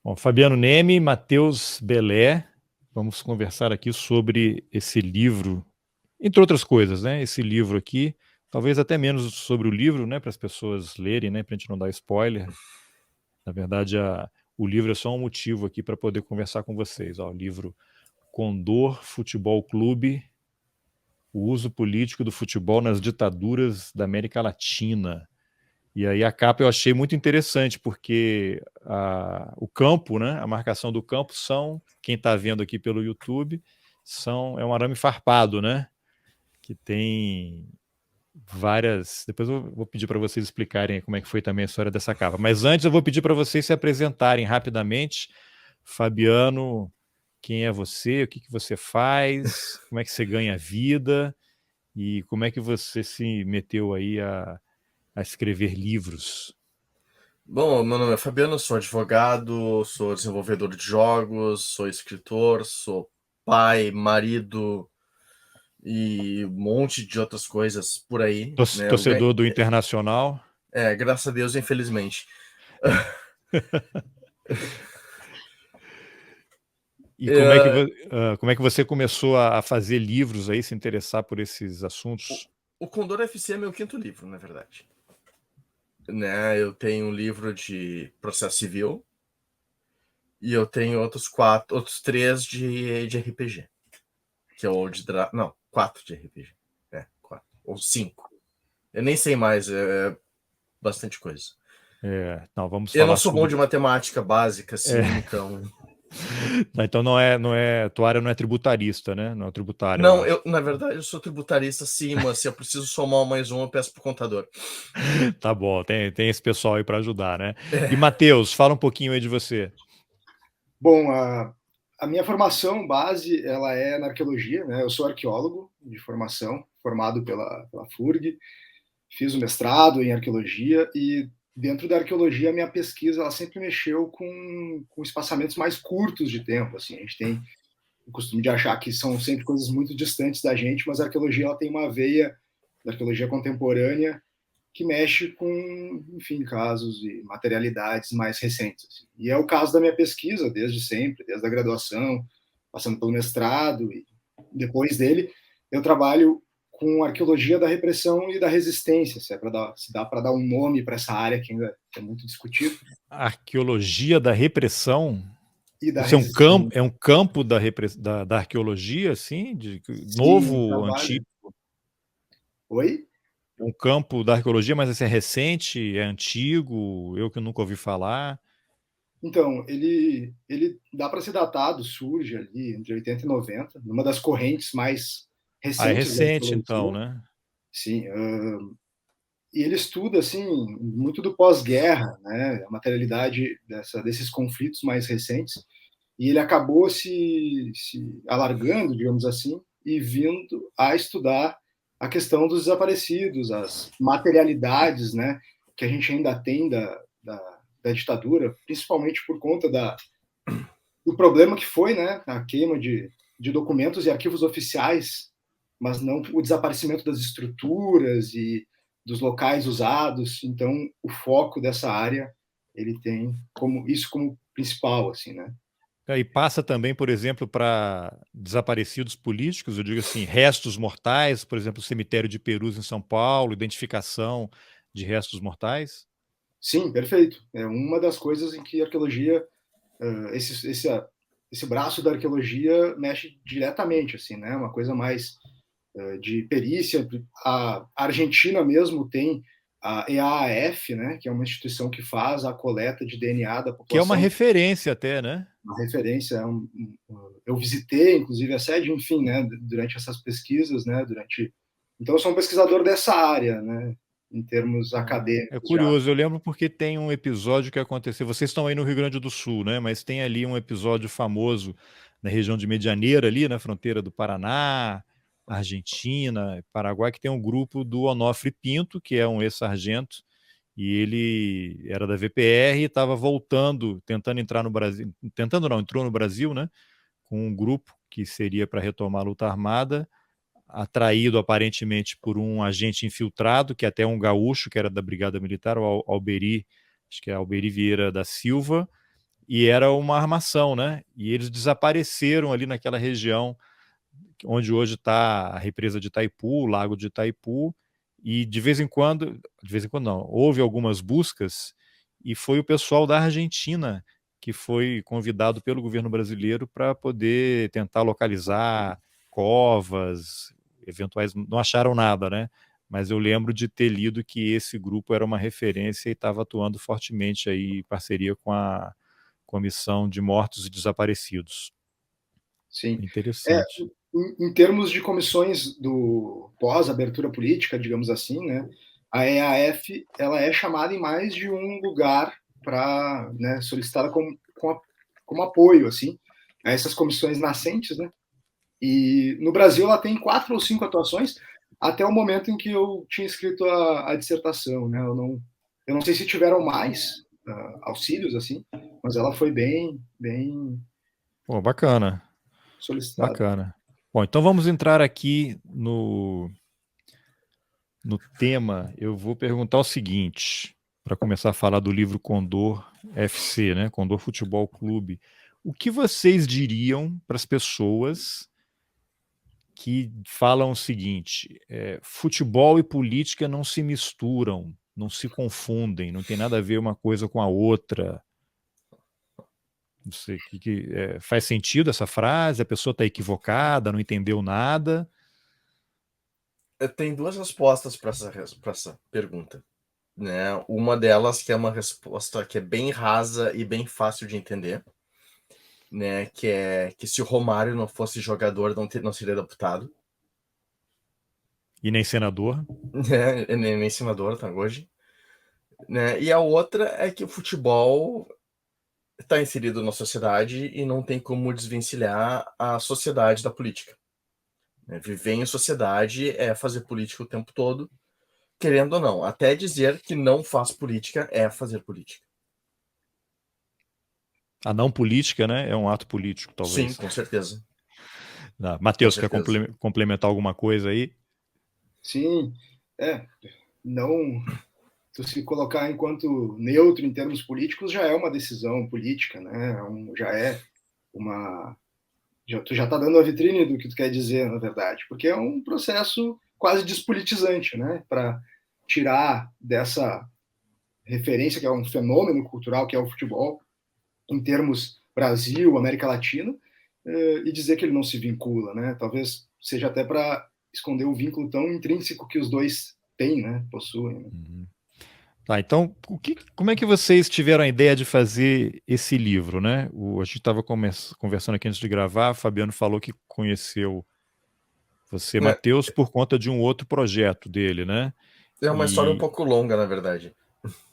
Bom, Fabiano Neme, Matheus Belé, vamos conversar aqui sobre esse livro, entre outras coisas, né? Esse livro aqui, talvez até menos sobre o livro, né? Para as pessoas lerem, né? Para a gente não dar spoiler. Na verdade, o livro é só um motivo aqui para poder conversar com vocês. Ó, o livro Condor Futebol Clube, o uso político do futebol nas ditaduras da América Latina. E aí a capa eu achei muito interessante, porque o campo, né, a marcação do campo quem está vendo aqui pelo YouTube, é um arame farpado, né? Que tem várias... Depois eu vou pedir para vocês explicarem como é que foi também a história dessa capa. Mas antes eu vou pedir para vocês se apresentarem rapidamente. Fabiano, quem é você? O que você faz? Como é que você ganha vida? E como é que você se meteu aí a escrever livros? Bom, meu nome é Fabiano, sou advogado, sou desenvolvedor de jogos, sou escritor, sou pai, marido e um monte de outras coisas por aí, né? Torcedor do Internacional. Graças a Deus, infelizmente. E É, como é que você começou a fazer livros aí, se interessar por esses assuntos? o Condor FC é meu quinto livro, na verdade. Né? Eu tenho um livro de processo civil e eu tenho outros três de RPG, que é o de não, 4 de RPG, 4 ou 5. Eu nem sei mais, bastante coisa. Não, vamos Eu não falar sou bom sobre. de matemática básica, assim, É, então. então tua área não é tributarista, né? Não é tributária, eu Não, acho. na verdade, eu sou tributarista, sim, mas se eu preciso somar um mais um, eu peço pro contador. Tá bom, tem esse pessoal aí para ajudar, né? E É. Matheus, fala um pouquinho aí de você. Bom, a minha formação base ela é na arqueologia, né? Eu sou arqueólogo de formação, formado pela FURG, fiz o mestrado em arqueologia e dentro da arqueologia a minha pesquisa ela sempre mexeu com espaçamentos mais curtos de tempo. Assim, a gente tem o costume de achar que são sempre coisas muito distantes da gente, mas a arqueologia ela tem uma veia da arqueologia contemporânea que mexe com, enfim, casos e materialidades mais recentes. Assim. E é o caso da minha pesquisa, desde sempre, desde a graduação, passando pelo mestrado, e depois dele, eu trabalho com arqueologia da repressão e da resistência, se dá para dar um nome para essa área que ainda é muito discutido. Arqueologia da repressão. E da Isso resistência. é um campo da arqueologia, assim, Sim, novo, antigo? trabalho. Oi? Um campo da arqueologia, mas esse é recente, é antigo, eu que nunca ouvi falar. Então, ele dá para ser datado, surge ali entre 80 e 90, numa das correntes mais Ah, é recentes da recente então, arqueologia. né? Sim, e ele estuda assim muito do pós-guerra, né, a materialidade desses conflitos mais recentes. E ele acabou se alargando, digamos assim, e vindo a estudar a questão dos desaparecidos, as materialidades, né, que a gente ainda tem da ditadura, principalmente por conta do problema que foi, né, a queima de documentos e arquivos oficiais, mas não o desaparecimento das estruturas e dos locais usados. Então, o foco dessa área ele tem como principal, assim, né? E passa também, por exemplo, para desaparecidos políticos, eu digo assim, restos mortais, por exemplo, o cemitério de Perus em São Paulo, identificação de restos mortais. Sim, perfeito. É uma das coisas em que a arqueologia, esse braço da arqueologia mexe diretamente, assim, né? Uma coisa mais de perícia. A Argentina mesmo tem a EAAF, né? Que é uma instituição que faz a coleta de DNA da Que é uma população. referência até, né? Uma referência. Eu visitei, inclusive, a sede, enfim, né? Durante essas pesquisas, né? Então, eu sou um pesquisador dessa área, né? Em termos É acadêmicos já. curioso, eu lembro porque tem um episódio que aconteceu. Vocês estão aí no Rio Grande do Sul, né? Mas tem ali um episódio famoso na região de Medianeira, ali na fronteira do Paraná, Argentina, Paraguai, que tem um grupo do Onofre Pinto, que é um ex-sargento, e ele era da VPR e estava voltando, tentando entrar no Brasil, tentando não, entrou no Brasil, né? Com um grupo que seria para retomar a luta armada, atraído aparentemente por um agente infiltrado, que é até um gaúcho, que era da Brigada Militar, o Alberi, acho que é Alberi Vieira da Silva, e era uma armação, né? E eles desapareceram ali naquela região onde hoje está a represa de Itaipu, o lago de Itaipu, e de vez em quando não, houve algumas buscas, e foi o pessoal da Argentina que foi convidado pelo governo brasileiro para poder tentar localizar covas, eventuais, não acharam nada, né? Mas eu lembro de ter lido que esse grupo era uma referência e estava atuando fortemente aí em parceria com a Comissão de Mortos e Desaparecidos. Sim. Interessante. Em termos de comissões do pós-abertura política, digamos assim, né, a EAF ela é chamada em mais de um lugar para, né, solicitada como apoio assim a essas comissões nascentes, né? E no Brasil ela tem 4 ou 5 atuações até o momento em que eu tinha escrito a dissertação, né? Eu não sei se tiveram mais auxílios assim, mas ela foi bem Pô, bacana, solicitada. bacana. Bom, então vamos entrar aqui no tema. Eu vou perguntar o seguinte, para começar a falar do livro Condor FC, né? Condor Futebol Clube. O que vocês diriam para as pessoas que falam o seguinte: futebol e política não se misturam, não se confundem, não tem nada a ver uma coisa com a outra? Não sei, faz sentido essa frase? A pessoa está equivocada, não entendeu nada? Tem duas respostas para essa pergunta, né? Uma delas que é uma resposta que é bem rasa e bem fácil de entender, né? Que é que se o Romário não fosse jogador, não seria deputado, E nem senador? né? Nem senador, tá hoje, né? E a outra é que o futebol está inserido na sociedade e não tem como desvencilhar a sociedade da política. Viver em sociedade é fazer política o tempo todo, querendo ou não. Até dizer que não faz política é fazer política. A não política, né? É um ato político, Sim, talvez. com certeza. Com Matheus, quer certeza. complementar alguma coisa aí? Sim, não, tu se colocar enquanto neutro em termos políticos já é uma decisão política, né? Já é uma, tu já está dando a vitrine do que tu quer dizer, na verdade, porque é um processo quase despolitizante, né? Para tirar dessa referência que é um fenômeno cultural que é o futebol, em termos Brasil, América Latina, e dizer que ele não se vincula, né? Talvez seja até para esconder o vínculo tão intrínseco que os dois têm, né? Possuem. Né? Uhum. Tá, então, como é que vocês tiveram a ideia de fazer esse livro, né? A gente estava conversando aqui antes de gravar, Fabiano falou que conheceu você, É, Matheus, por conta de um outro projeto dele, né? é uma história um E pouco longa, na verdade.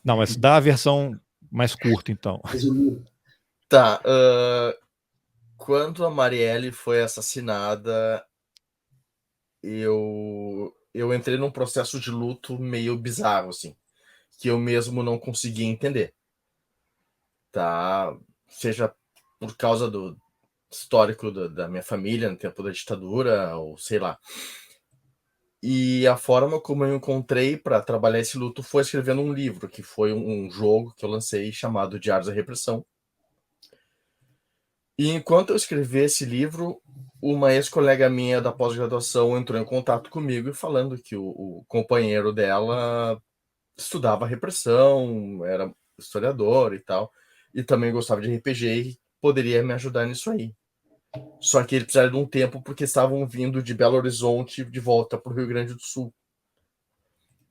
não, mas dá a versão mais curta, então. Resumido. Tá. Quando a Marielle foi assassinada, eu entrei num processo de luto meio bizarro, assim, que eu mesmo não conseguia entender. Tá? Seja por causa do histórico da minha família no tempo da ditadura, ou sei lá. E a forma como eu encontrei para trabalhar esse luto foi escrevendo um livro, que foi um jogo que eu lancei chamado Diários da Repressão. E enquanto eu escrevi esse livro, uma ex-colega minha da pós-graduação entrou em contato comigo e falando que o companheiro dela estudava repressão, era historiador e tal, e também gostava de RPG e poderia me ajudar nisso aí. Só que ele precisava de um tempo porque estavam vindo de Belo Horizonte de volta para o Rio Grande do Sul.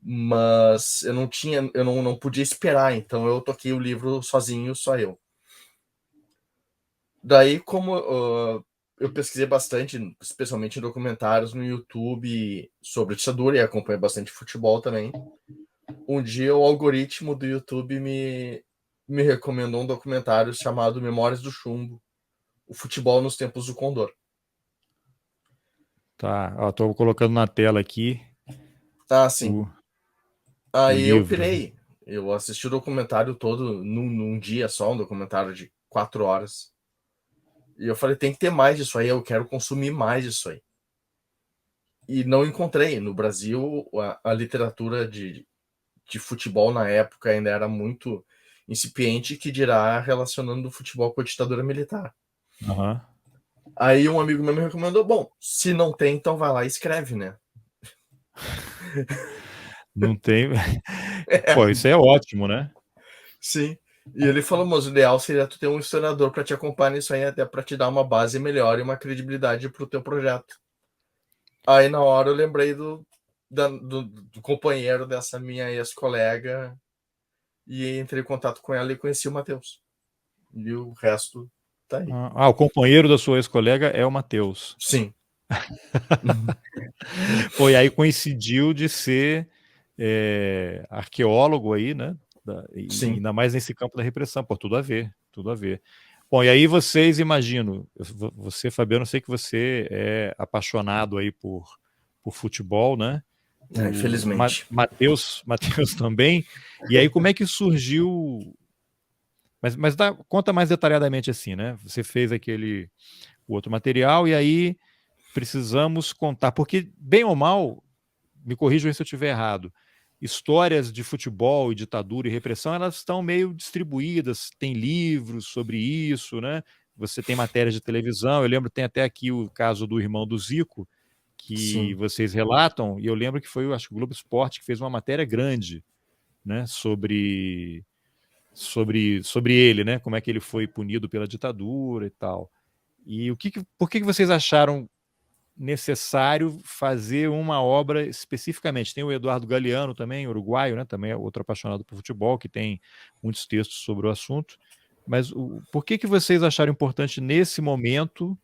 Mas eu não podia esperar, então eu toquei o livro sozinho, só eu. Daí, como eu pesquisei bastante, especialmente em documentários no YouTube sobre ditadura e acompanho bastante futebol também, um dia o algoritmo do YouTube me recomendou um documentário chamado Memórias do Chumbo, o futebol nos tempos do Condor. Tá, ó, tô colocando na tela aqui Ah, sim. o, o Aí eu livro. pirei. Eu assisti o documentário todo num dia só, um documentário de 4 horas. E eu falei, tem que ter mais disso aí, eu quero consumir mais disso aí. E não encontrei. No Brasil, a literatura de futebol na época ainda era muito incipiente, que dirá relacionando o futebol com a ditadura militar. Uhum. Aí um amigo meu me recomendou, bom, se não tem, então vai lá e escreve, né? Não tem... Pô, isso é ótimo, né? Sim. E ele falou, mas o ideal seria tu ter um historiador para te acompanhar nisso aí, até para te dar uma base melhor e uma credibilidade para o teu projeto. Aí na hora eu lembrei do companheiro dessa minha ex-colega e entrei em contato com ela e conheci o Matheus. E o resto tá aí. O companheiro da sua ex-colega é o Matheus. Sim. Pô, e aí coincidiu de ser arqueólogo aí, né? Sim. Ainda mais nesse campo da repressão. Pô, tudo a ver, tudo a ver. Bom, e aí vocês, imagino, você, Fabiano, eu sei que você é apaixonado aí por futebol, né? Infelizmente. Matheus também. E aí como é que surgiu... Mas conta mais detalhadamente assim, né? Você fez o outro material e aí precisamos contar, porque bem ou mal, me corrijam se eu estiver errado, histórias de futebol e ditadura e repressão, elas estão meio distribuídas, tem livros sobre isso, né? Você tem matérias de televisão, eu lembro, tem até aqui o caso do irmão do Zico, que Sim. vocês relatam, e eu lembro que foi, acho que o Globo Esporte que fez uma matéria grande, né, sobre ele, né? Como é que ele foi punido pela ditadura e tal. E por que vocês acharam necessário fazer uma obra especificamente? Tem o Eduardo Galeano também, uruguaio, né? Também é outro apaixonado por futebol, que tem muitos textos sobre o assunto. Mas por que vocês acharam importante nesse momento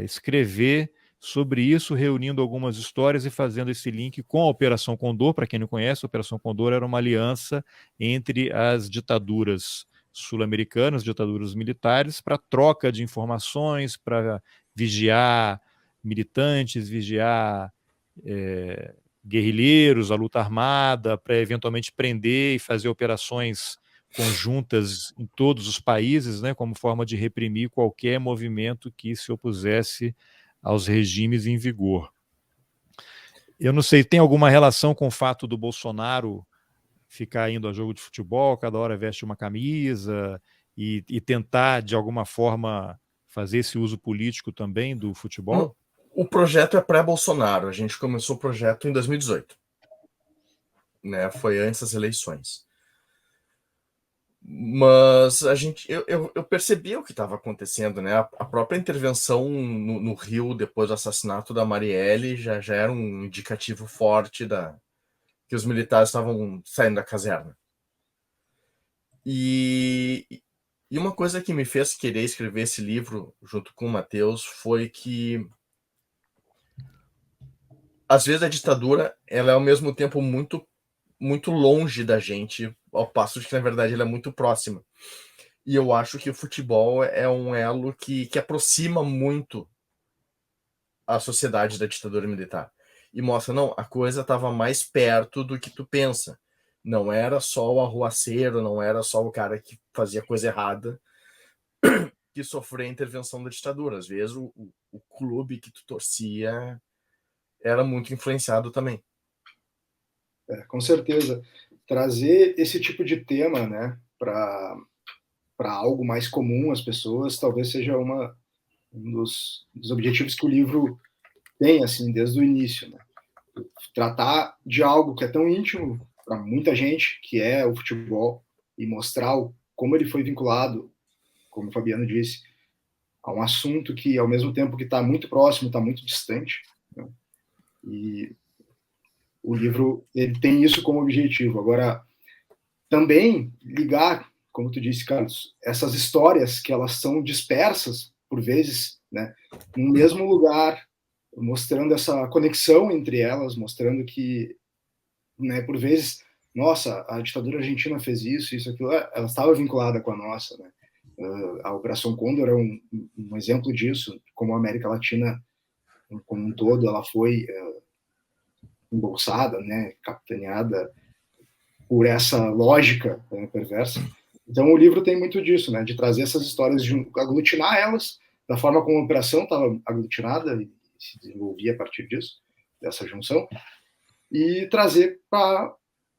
escrever sobre isso, reunindo algumas histórias e fazendo esse link com a Operação Condor? Para quem não conhece, a Operação Condor era uma aliança entre as ditaduras sul-americanas, ditaduras militares, para troca de informações, para vigiar militantes, vigiar guerrilheiros, a luta armada, para eventualmente prender e fazer operações conjuntas em todos os países, né, como forma de reprimir qualquer movimento que se opusesse aos regimes em vigor. Eu não sei, tem alguma relação com o fato do Bolsonaro ficar indo a jogo de futebol, cada hora veste uma camisa e tentar, de alguma forma, fazer esse uso político também do futebol? O projeto é pré-Bolsonaro. A gente começou o projeto em 2018. Né? Foi antes das eleições. Mas eu percebi o que estava acontecendo, né? A própria intervenção no Rio depois do assassinato da Marielle já era um indicativo forte que os militares estavam saindo da caserna. E uma coisa que me fez querer escrever esse livro junto com o Matheus foi que às vezes a ditadura ela é ao mesmo tempo muito longe da gente, ao passo de que na verdade ela é muito próxima. E eu acho que o futebol é um elo que aproxima muito a sociedade da ditadura militar. E mostra, não, a coisa estava mais perto do que tu pensa. Não era só o arruaceiro, não era só o cara que fazia coisa errada que sofreu a intervenção da ditadura. Às vezes o clube que tu torcia era muito influenciado também. Com certeza. Trazer esse tipo de tema, né, para algo mais comum às pessoas, talvez seja um dos objetivos que o livro tem, assim, desde o início, né? Tratar de algo que é tão íntimo para muita gente, que é o futebol, e mostrar como ele foi vinculado, como o Fabiano disse, a um assunto que, ao mesmo tempo que está muito próximo, está muito distante, né? E o livro ele tem isso como objetivo. Agora, também ligar, como tu disse, Carlos, essas histórias que elas são dispersas, por vezes, né, no mesmo lugar, mostrando essa conexão entre elas, mostrando que, né, por vezes, nossa, a ditadura argentina fez isso, aquilo, ela estava vinculada com a nossa, né? A Operação Condor é um exemplo disso, como a América Latina como um todo, ela foi embolsada, né, capitaneada por essa lógica perversa. Então o livro tem muito disso, né, de trazer essas histórias, aglutinar elas da forma como a operação estava aglutinada e se desenvolvia a partir disso, dessa junção, e trazer para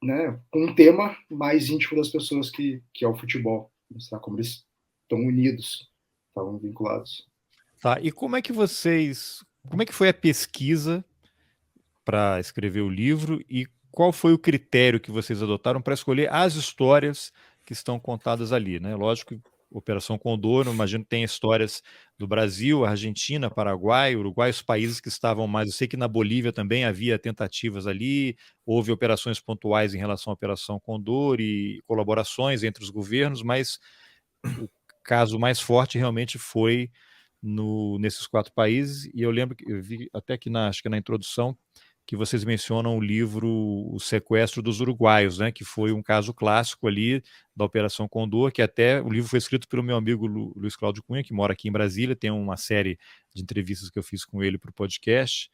né, com um tema mais íntimo das pessoas que é o futebol, mostrar como eles estão unidos, estavam vinculados. Tá, e como é que foi a pesquisa para escrever o livro e qual foi o critério que vocês adotaram para escolher as histórias que estão contadas ali, né? Lógico que Operação Condor, eu imagino que tem histórias do Brasil, Argentina, Paraguai, Uruguai, os países que estavam mais. Eu sei que na Bolívia também havia tentativas ali, houve operações pontuais em relação à Operação Condor e colaborações entre os governos, mas o caso mais forte realmente foi nesses 4 países, e eu lembro que eu vi até que acho que na introdução que vocês mencionam o livro O Sequestro dos Uruguaios, né, que foi um caso clássico ali da Operação Condor, que até o livro foi escrito pelo meu amigo Luiz Cláudio Cunha, que mora aqui em Brasília, tem uma série de entrevistas que eu fiz com ele para o podcast,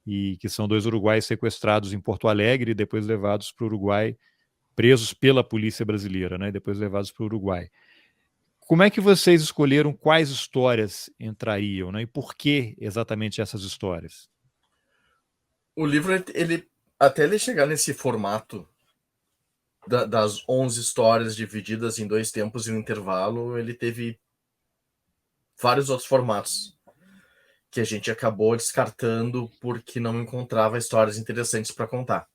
e que são 2 uruguaios sequestrados em Porto Alegre e depois levados para o Uruguai, presos pela polícia brasileira, né, e depois levados para o Uruguai. Como é que vocês escolheram quais histórias entrariam, né? E por que exatamente essas histórias? O livro, até ele chegar nesse formato das 11 histórias divididas em 2 tempos e um intervalo, ele teve vários outros formatos que a gente acabou descartando porque não encontrava histórias interessantes para contar.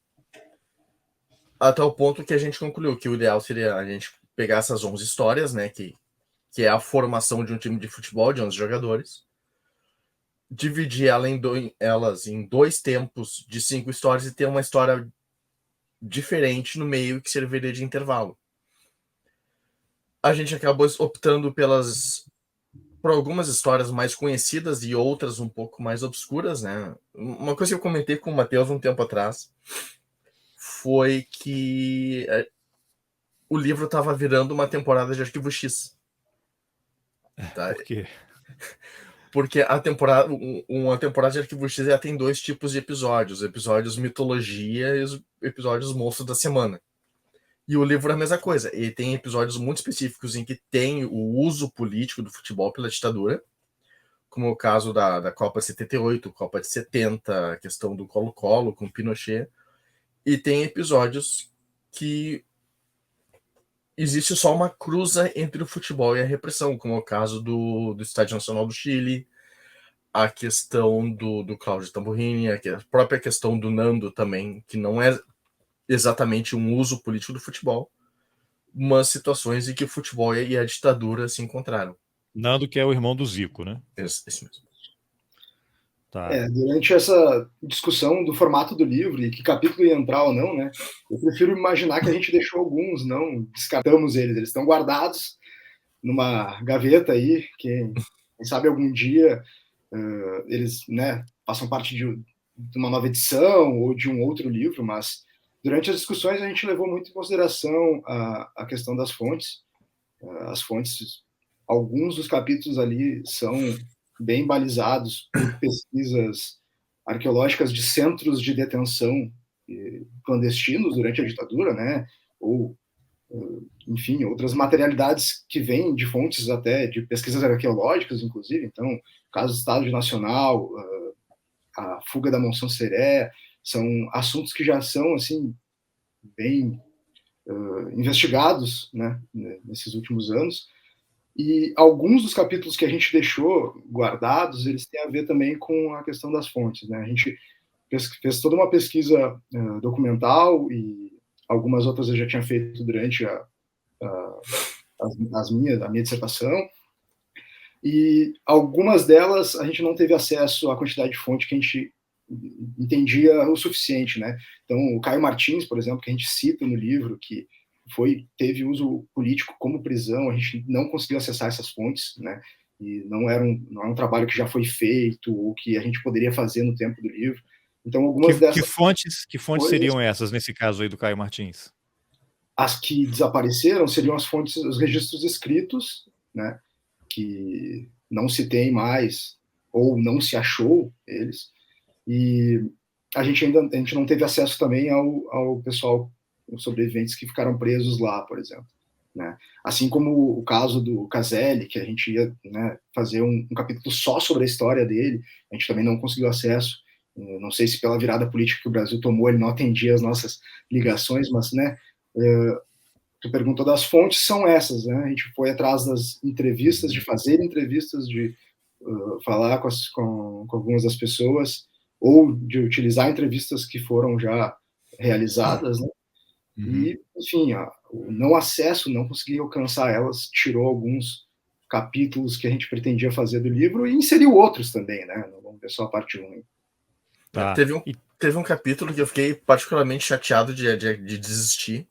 Até o ponto que a gente concluiu que o ideal seria a gente pegar essas 11 histórias, né, que é a formação de um time de futebol de 11 jogadores, dividir elas em 2 tempos de 5 histórias e ter uma história diferente no meio que serviria de intervalo. A gente acabou optando por algumas histórias mais conhecidas e outras um pouco mais obscuras, né? Uma coisa que eu comentei com o Matheus um tempo atrás foi que o livro estava virando uma temporada de Arquivo X. Tá? Por quê? Porque uma temporada de Arquivo X já tem 2 tipos de episódios mitologia e os episódios monstro da semana. E o livro é a mesma coisa. Ele tem episódios muito específicos em que tem o uso político do futebol pela ditadura, como o caso da Copa 78, Copa de 70, a questão do Colo-Colo com Pinochet. E tem episódios que existe só uma cruza entre o futebol e a repressão, como o caso do Estádio Nacional do Chile, a questão do Cláudio Tamburrini, a própria questão do Nando também, que não é exatamente um uso político do futebol, mas situações em que o futebol e a ditadura se encontraram. Nando, que é o irmão do Zico, né? Esse mesmo. Tá. Durante essa discussão do formato do livro e que capítulo ia entrar ou não, né? Eu prefiro imaginar que a gente deixou alguns, não descartamos eles. Eles estão guardados numa gaveta aí, quem sabe algum dia eles, né, façam parte de uma nova edição ou de um outro livro, mas durante as discussões a gente levou muito em consideração a questão das fontes. As fontes, alguns dos capítulos ali são bem balizados por pesquisas arqueológicas de centros de detenção clandestinos durante a ditadura, né? Ou, enfim, outras materialidades que vêm de fontes até de pesquisas arqueológicas, inclusive. Então, caso do Estado Nacional, a fuga da Monção Seré, são assuntos que já são, assim, bem investigados, né, nesses últimos anos. E alguns dos capítulos que a gente deixou guardados, eles têm a ver também com a questão das fontes, né? A gente fez toda uma pesquisa documental e algumas outras eu já tinha feito durante a minha dissertação. E algumas delas a gente não teve acesso à quantidade de fonte que a gente entendia o suficiente, né? Então, o Caio Martins, por exemplo, que a gente cita no livro, que teve uso político como prisão, a gente não conseguiu acessar essas fontes, né? E não era um trabalho que já foi feito ou que a gente poderia fazer no tempo do livro. Então, algumas dessas que fontes seriam essas nesse caso aí do Caio Martins? As que desapareceram seriam as fontes, os registros escritos, né? Que não se tem mais ou não se achou eles. E a gente não teve acesso também ao pessoal, os sobreviventes que ficaram presos lá, por exemplo. Né? Assim como o caso do Caselli, que a gente ia, né, fazer um capítulo só sobre a história dele, a gente também não conseguiu acesso. não sei se pela virada política que o Brasil tomou, ele não atendia as nossas ligações, mas, né, tu perguntou das fontes, são essas, né? A gente foi atrás das entrevistas, de fazer entrevistas, de falar com algumas das pessoas, ou de utilizar entrevistas que foram já realizadas, né? E, enfim, o não acesso, não conseguir alcançar elas, tirou alguns capítulos que a gente pretendia fazer do livro e inseriu outros também, né? Não vamos ver só a parte ruim. Tá. Teve um capítulo que eu fiquei particularmente chateado de desistir.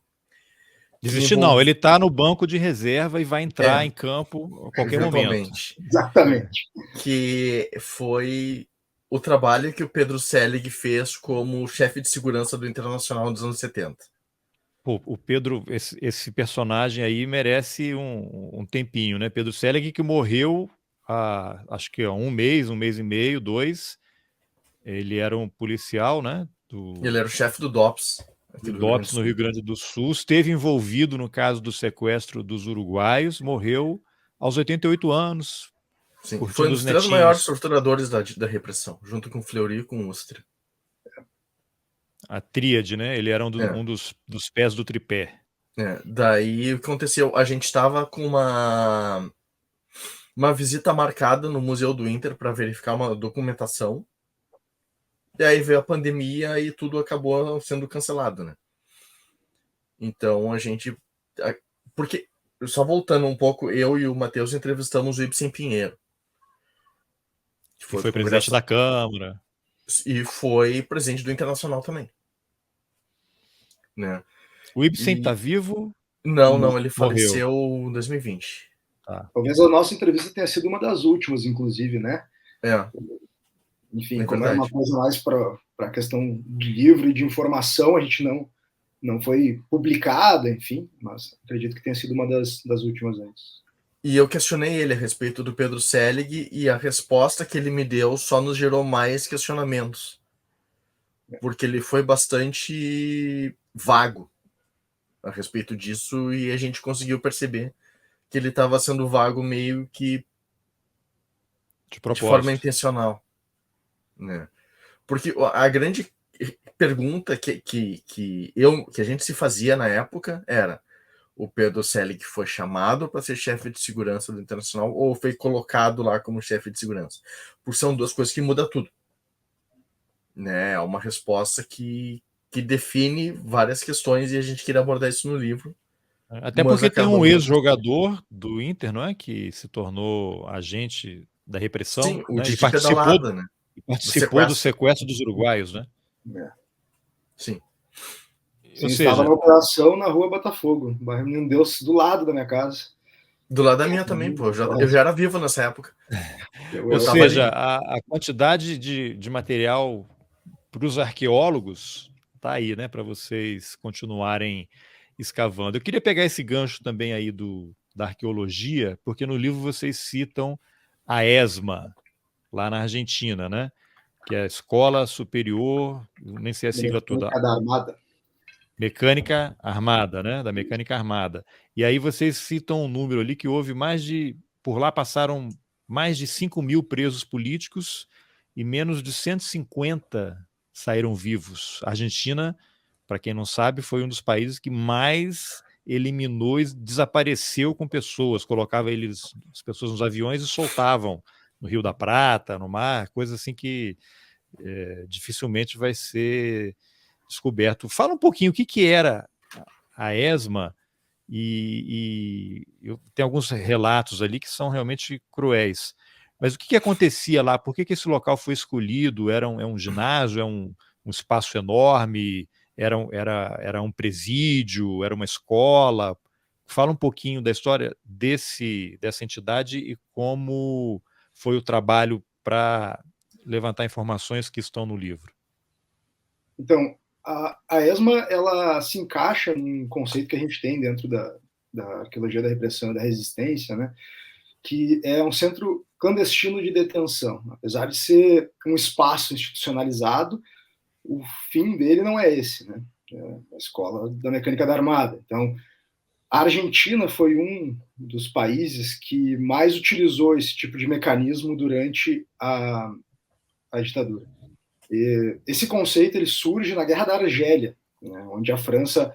Desistir não, ele está no banco de reserva e vai entrar em campo a qualquer momento. Exatamente. Que foi o trabalho que o Pedro Selig fez como chefe de segurança do Internacional nos anos 70. Pô, o Pedro, esse personagem aí merece um tempinho, né? Pedro Selig, que morreu há, acho que há um mês e meio, 2. Ele era um policial, né? Ele era o chefe do DOPS. Do DOPS no Rio Grande do Sul. Esteve envolvido no caso do sequestro dos uruguaios, morreu aos 88 anos. Sim, foi um dos 3 maiores torturadores da repressão, junto com Fleury e com Ustra. A tríade, né? Ele era um dos pés do tripé. Daí o que aconteceu? A gente estava com uma visita marcada no Museu do Inter para verificar uma documentação. E aí veio a pandemia e tudo acabou sendo cancelado, né? Então a gente... Porque, só voltando um pouco, eu e o Matheus entrevistamos o Ibsen Pinheiro. Que foi presidente da Câmara. E foi presidente do Internacional também. Né? O Ibsen está vivo? Não, ele faleceu em 2020. Tá. Talvez a nossa entrevista tenha sido uma das últimas, inclusive, né? Enfim, como era uma coisa mais para a questão de livro e de informação, a gente não foi publicada, enfim, mas acredito que tenha sido uma das últimas antes. E eu questionei ele a respeito do Pedro Selig e a resposta que ele me deu só nos gerou mais questionamentos. Porque ele foi bastante vago a respeito disso e a gente conseguiu perceber que ele estava sendo vago meio que de forma intencional. Né? Porque a grande pergunta que a gente se fazia na época era: o Pedro Selig foi chamado para ser chefe de segurança do Internacional ou foi colocado lá como chefe de segurança? Porque são duas coisas que mudam tudo. Né? É uma resposta que define várias questões e a gente queria abordar isso no livro. Até porque tem um ex-jogador do Inter, não é? Que se tornou agente da repressão. Sim, o né? Didi Pedalada, né? Participou do sequestro dos uruguaios, né? Sim. Sim, estava na operação na rua Botafogo, bairro Menino Deus, do lado da minha casa. Do lado da minha também, pô. Eu já era vivo nessa época. Ou seja, a quantidade de material para os arqueólogos tá aí, né? Para vocês continuarem escavando. Eu queria pegar esse gancho também aí da arqueologia, porque no livro vocês citam a ESMA, lá na Argentina, né? Que é a Escola Superior, nem sei a sigla toda. Da Armada. Mecânica Armada, né? Da Mecânica Armada. E aí vocês citam um número ali que houve por lá passaram mais de 5.000 presos políticos e menos de 150 saíram vivos. A Argentina, para quem não sabe, foi um dos países que mais eliminou e desapareceu com pessoas, colocava as pessoas nos aviões e soltavam no Rio da Prata, no mar, coisa assim que dificilmente vai ser descoberto. Fala um pouquinho o que era a ESMA e eu tenho alguns relatos ali que são realmente cruéis. Mas o que acontecia lá? Por que esse local foi escolhido? É um ginásio? É um espaço enorme? Era um presídio? Era uma escola? Fala um pouquinho da história dessa entidade e como foi o trabalho para levantar informações que estão no livro. Então, a ESMA ela se encaixa num conceito que a gente tem dentro da arqueologia da repressão e da resistência, né? Que é um centro clandestino de detenção. Apesar de ser um espaço institucionalizado, o fim dele não é esse, né? É a Escola da Mecânica da Armada. Então, a Argentina foi um dos países que mais utilizou esse tipo de mecanismo durante a ditadura. Esse conceito ele surge na Guerra da Argélia, né, onde a França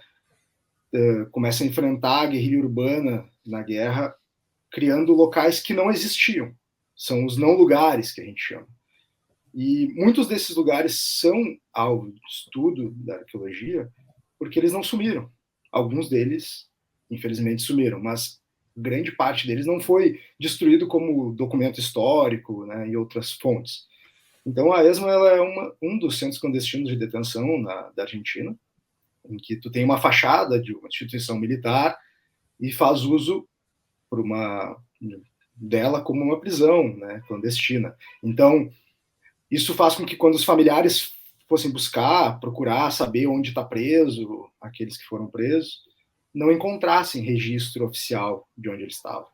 começa a enfrentar a guerrilha urbana na guerra, criando locais que não existiam. São os não lugares que a gente chama. E muitos desses lugares são alvo de estudo da arqueologia porque eles não sumiram. Alguns deles, infelizmente, sumiram, mas grande parte deles não foi destruído como documento histórico, né, e outras fontes. Então, a ESMA ela é um dos centros clandestinos de detenção da Argentina, em que tu tem uma fachada de uma instituição militar e faz uso dela como uma prisão, né, clandestina. Então, isso faz com que quando os familiares fossem procurar saber onde está preso, aqueles que foram presos, não encontrassem registro oficial de onde ele estava.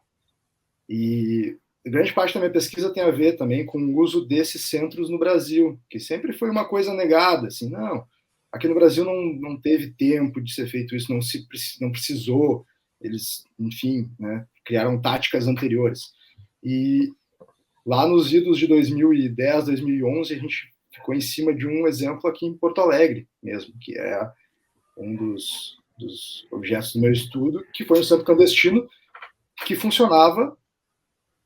E grande parte da minha pesquisa tem a ver também com o uso desses centros no Brasil, que sempre foi uma coisa negada, assim, não, aqui no Brasil não teve tempo de ser feito isso, não precisou, eles, enfim, né, criaram táticas anteriores. E lá nos idos de 2010, 2011, a gente ficou em cima de um exemplo aqui em Porto Alegre mesmo, que é um dos objetos do meu estudo, que foi um centro clandestino que funcionava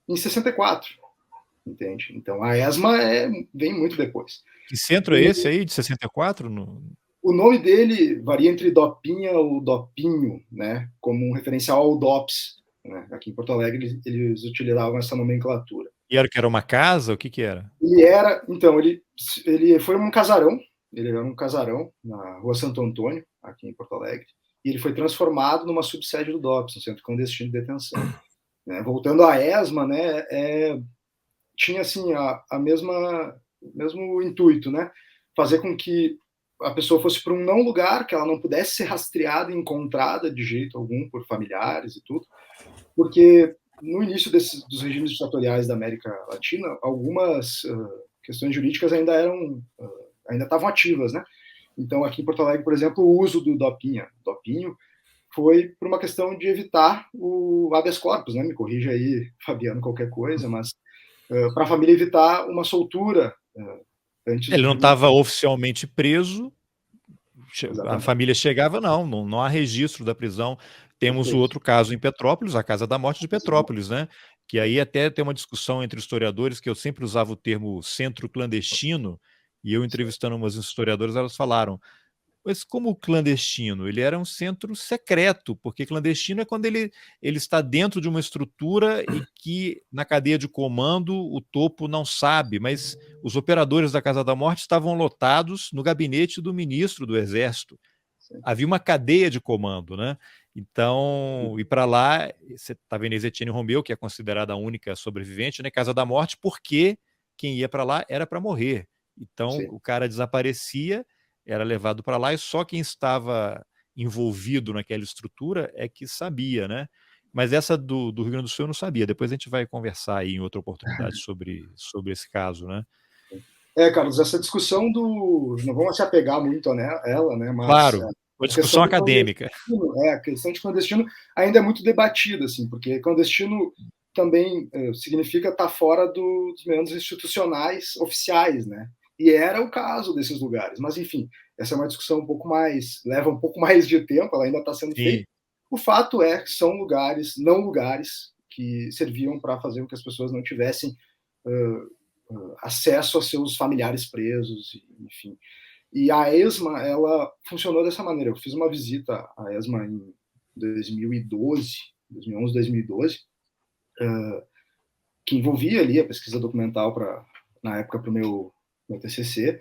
em 64, entende? Então a ESMA vem muito depois. Que centro é esse aí, de 64? O nome dele varia entre Dopinha ou Dopinho, né, como um referencial ao DOPS. Né? Aqui em Porto Alegre eles utilizavam essa nomenclatura. E era que era uma casa? O que era? Ele foi um casarão, ele era um casarão na Rua Santo Antônio, aqui em Porto Alegre, e ele foi transformado numa subsede do DOPS, um centro clandestino de detenção. Né? Voltando à ESMA, né, tinha assim o mesmo intuito, né, fazer com que a pessoa fosse para um não lugar, que ela não pudesse ser rastreada e encontrada de jeito algum por familiares e tudo, porque no início dos regimes ditatoriais da América Latina, algumas questões jurídicas ainda estavam ativas, né? Então, aqui em Porto Alegre, por exemplo, o uso do dopinho, foi por uma questão de evitar o habeas corpus, né? Me corrija aí, Fabiano, qualquer coisa, mas para a família evitar uma soltura antes. Ele não estava oficialmente preso. Exatamente. A família chegava, não há registro da prisão. Temos o outro caso em Petrópolis, a Casa da Morte de Petrópolis, né? Que aí até tem uma discussão entre historiadores, que eu sempre usava o termo centro clandestino, e eu entrevistando umas historiadoras, elas falaram, mas como clandestino? Ele era um centro secreto, porque clandestino é quando ele está dentro de uma estrutura e que na cadeia de comando o topo não sabe, mas os operadores da Casa da Morte estavam lotados no gabinete do ministro do Exército. Havia uma cadeia de comando, né? Então, e para lá, você está vendo Etienne Romeu, que é considerada a única sobrevivente, né? Casa da Morte, porque quem ia para lá era para morrer. Então, sim, o cara desaparecia, era levado para lá e só quem estava envolvido naquela estrutura é que sabia, né? Mas essa do Rio Grande do Sul eu não sabia. Depois a gente vai conversar aí em outra oportunidade sobre esse caso, né? Carlos, essa discussão não vamos se apegar muito a ela, né? Mas, claro, uma discussão acadêmica. A questão de clandestino ainda é muito debatida, assim, porque clandestino também significa estar fora dos meandros institucionais oficiais, né? E era o caso desses lugares. Mas, enfim, essa é uma discussão leva um pouco mais de tempo, ela ainda está sendo feita. O fato é que são não lugares, que serviam para fazer com que as pessoas não tivessem acesso a seus familiares presos, enfim. E a ESMA, ela funcionou dessa maneira. Eu fiz uma visita à ESMA em 2011, 2012, que envolvia ali a pesquisa documental na época para o meu TCC,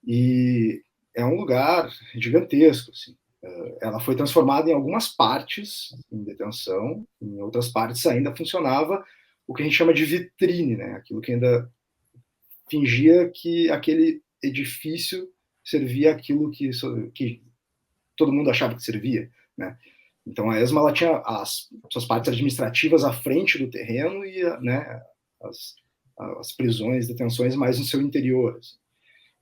e é um lugar gigantesco, assim. Ela foi transformada em algumas partes em detenção, em outras partes ainda funcionava o que a gente chama de vitrine, né? Aquilo que ainda fingia que aquele edifício servia aquilo que todo mundo achava que servia, né? Então a ESMA ela tinha as suas partes administrativas à frente do terreno e, né, as prisões, detenções mais no seu interior. Assim.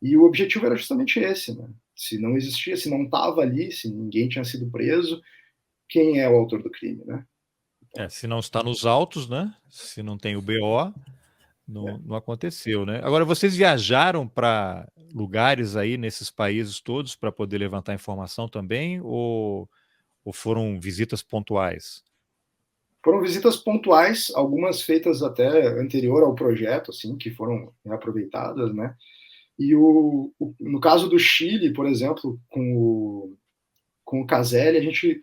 E o objetivo era justamente esse, né? Se não existia, se não estava ali, se ninguém tinha sido preso, quem é o autor do crime, né? Se não está nos autos, né? Se não tem o BO, Não aconteceu, né? Agora, vocês viajaram para lugares aí nesses países todos para poder levantar informação também, ou foram visitas pontuais? Foram visitas pontuais, algumas feitas até anterior ao projeto, assim, que foram reaproveitadas, né? E no caso do Chile, por exemplo, com o Caselli, a gente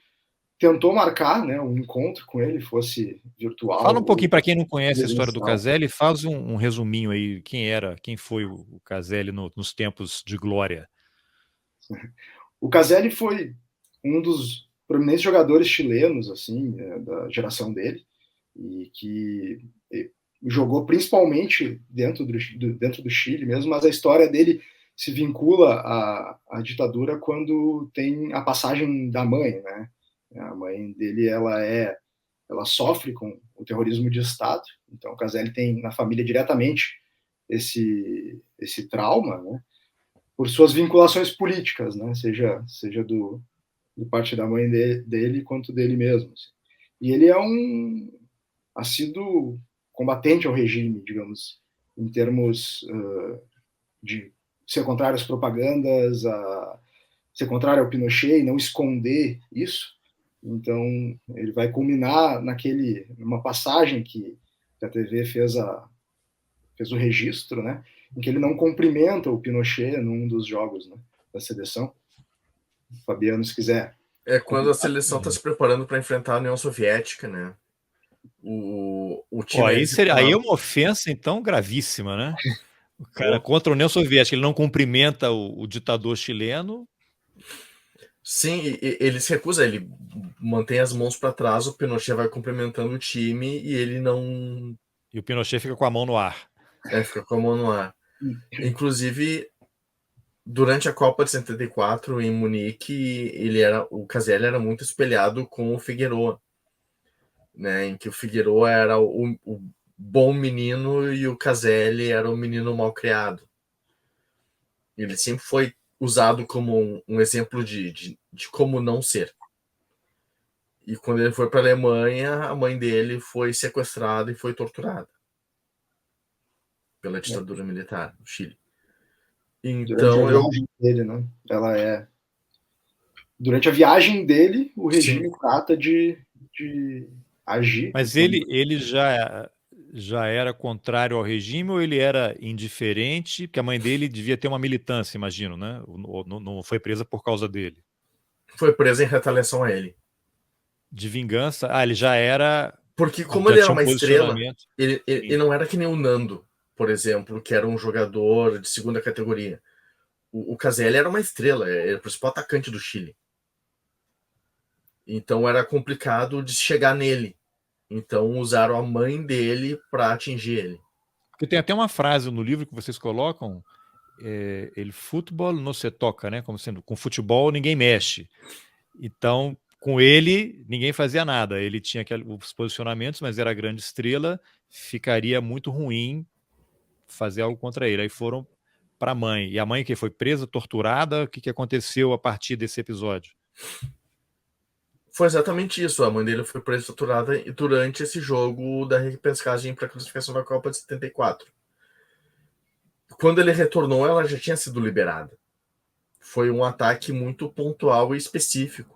tentou marcar, né, um encontro com ele, fosse virtual Fala um pouquinho ou para quem não conhece a história do presencial. Caselli, faz um resuminho aí, quem foi o Caselli nos tempos de glória. O Caselli foi um dos prominentes jogadores chilenos, assim, da geração dele, e que jogou principalmente dentro do Chile mesmo, mas a história dele se vincula à ditadura quando tem a passagem da mãe, né? A mãe dele, ela sofre com o terrorismo de Estado, então o Caselli tem na família diretamente esse trauma, né? Por suas vinculações políticas, né? Seja do parte da mãe dele quanto dele mesmo. Assim. E ele é um assíduo combatente ao regime, digamos, em termos de ser contrário às propagandas, ser contrário ao Pinochet e não esconder isso. Então, ele vai culminar numa passagem que a TV fez o registro, né, em que ele não cumprimenta o Pinochet num dos jogos, né, da seleção. Fabiano, se quiser. É quando a seleção está se preparando para enfrentar a União Soviética, né? O time Aí é uma ofensa, então, gravíssima, né? O cara contra a União Soviética, ele não cumprimenta o ditador chileno. Sim, ele se recusa, ele mantém as mãos para trás, o Pinochet vai cumprimentando o time e ele não... E o Pinochet fica com a mão no ar. Fica com a mão no ar. Inclusive, durante a Copa de 74, em Munique, o Caselli era muito espelhado com o Figueroa, né? Em que o Figueroa era o bom menino e o Caselli era o menino mal criado. Ele sempre foi usado como um exemplo de como não ser. E quando ele foi para a Alemanha, a mãe dele foi sequestrada e foi torturada pela ditadura militar no Chile. Então, durante a viagem dele, né? Durante a viagem dele, o regime trata de agir. Mas ele já era contrário ao regime ou ele era indiferente? Porque a mãe dele devia ter uma militância, imagino, né? Não foi presa por causa dele. Foi presa em retaliação a ele. De vingança? Ele já era... Porque como ele era uma estrela, ele não era que nem o Nando, por exemplo, que era um jogador de segunda categoria. O Caselli era uma estrela, era o principal atacante do Chile. Então era complicado de chegar nele. Então usaram a mãe dele para atingir ele. Porque tem até uma frase no livro que vocês colocam, ele futebol não se toca, né? Como sendo, com futebol ninguém mexe. Então, com ele, ninguém fazia nada. Ele tinha os posicionamentos, mas era grande estrela, ficaria muito ruim fazer algo contra ele. Aí foram para a mãe. E a mãe que foi presa, torturada, o que aconteceu a partir desse episódio? Foi exatamente isso. A mãe dele foi presa e torturada durante esse jogo da repescagem para a classificação da Copa de 74. Quando ele retornou, ela já tinha sido liberada. Foi um ataque muito pontual e específico.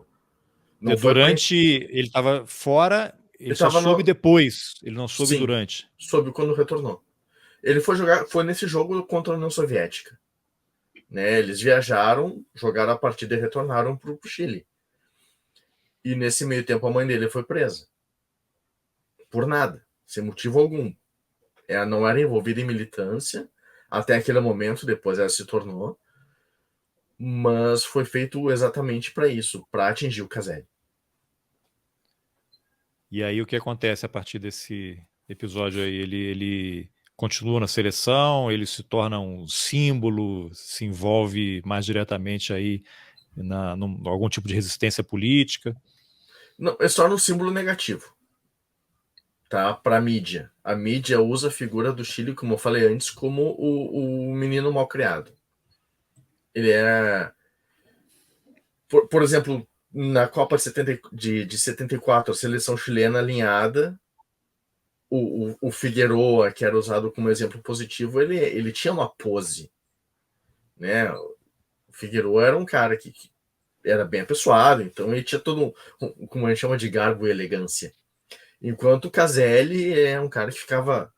Não ele estava fora, ele só soube depois, ele não soube durante. Soube quando retornou. Ele foi nesse jogo contra a União Soviética. Né? Eles viajaram, jogaram a partida e retornaram para o Chile. E nesse meio tempo a mãe dele foi presa. Por nada, sem motivo algum. Ela não era envolvida em militância, até aquele momento, depois ela se tornou, mas foi feito exatamente para isso, para atingir o Caselli. E aí o que acontece a partir desse episódio aí? Ele continua na seleção, ele se torna um símbolo, se envolve mais diretamente aí algum tipo de resistência política? Não, é só no símbolo negativo. Tá? Para a mídia. A mídia usa a figura do Chile, como eu falei antes, como o menino mal criado. Ele é... Por exemplo, na Copa de 74, a seleção chilena alinhada o Figueroa, que era usado como exemplo positivo, ele tinha uma pose, né? O Figueroa era um cara que era bem apessoado, então ele tinha todo como a gente chama de garbo e elegância. Enquanto o Caselli é um cara que ficava...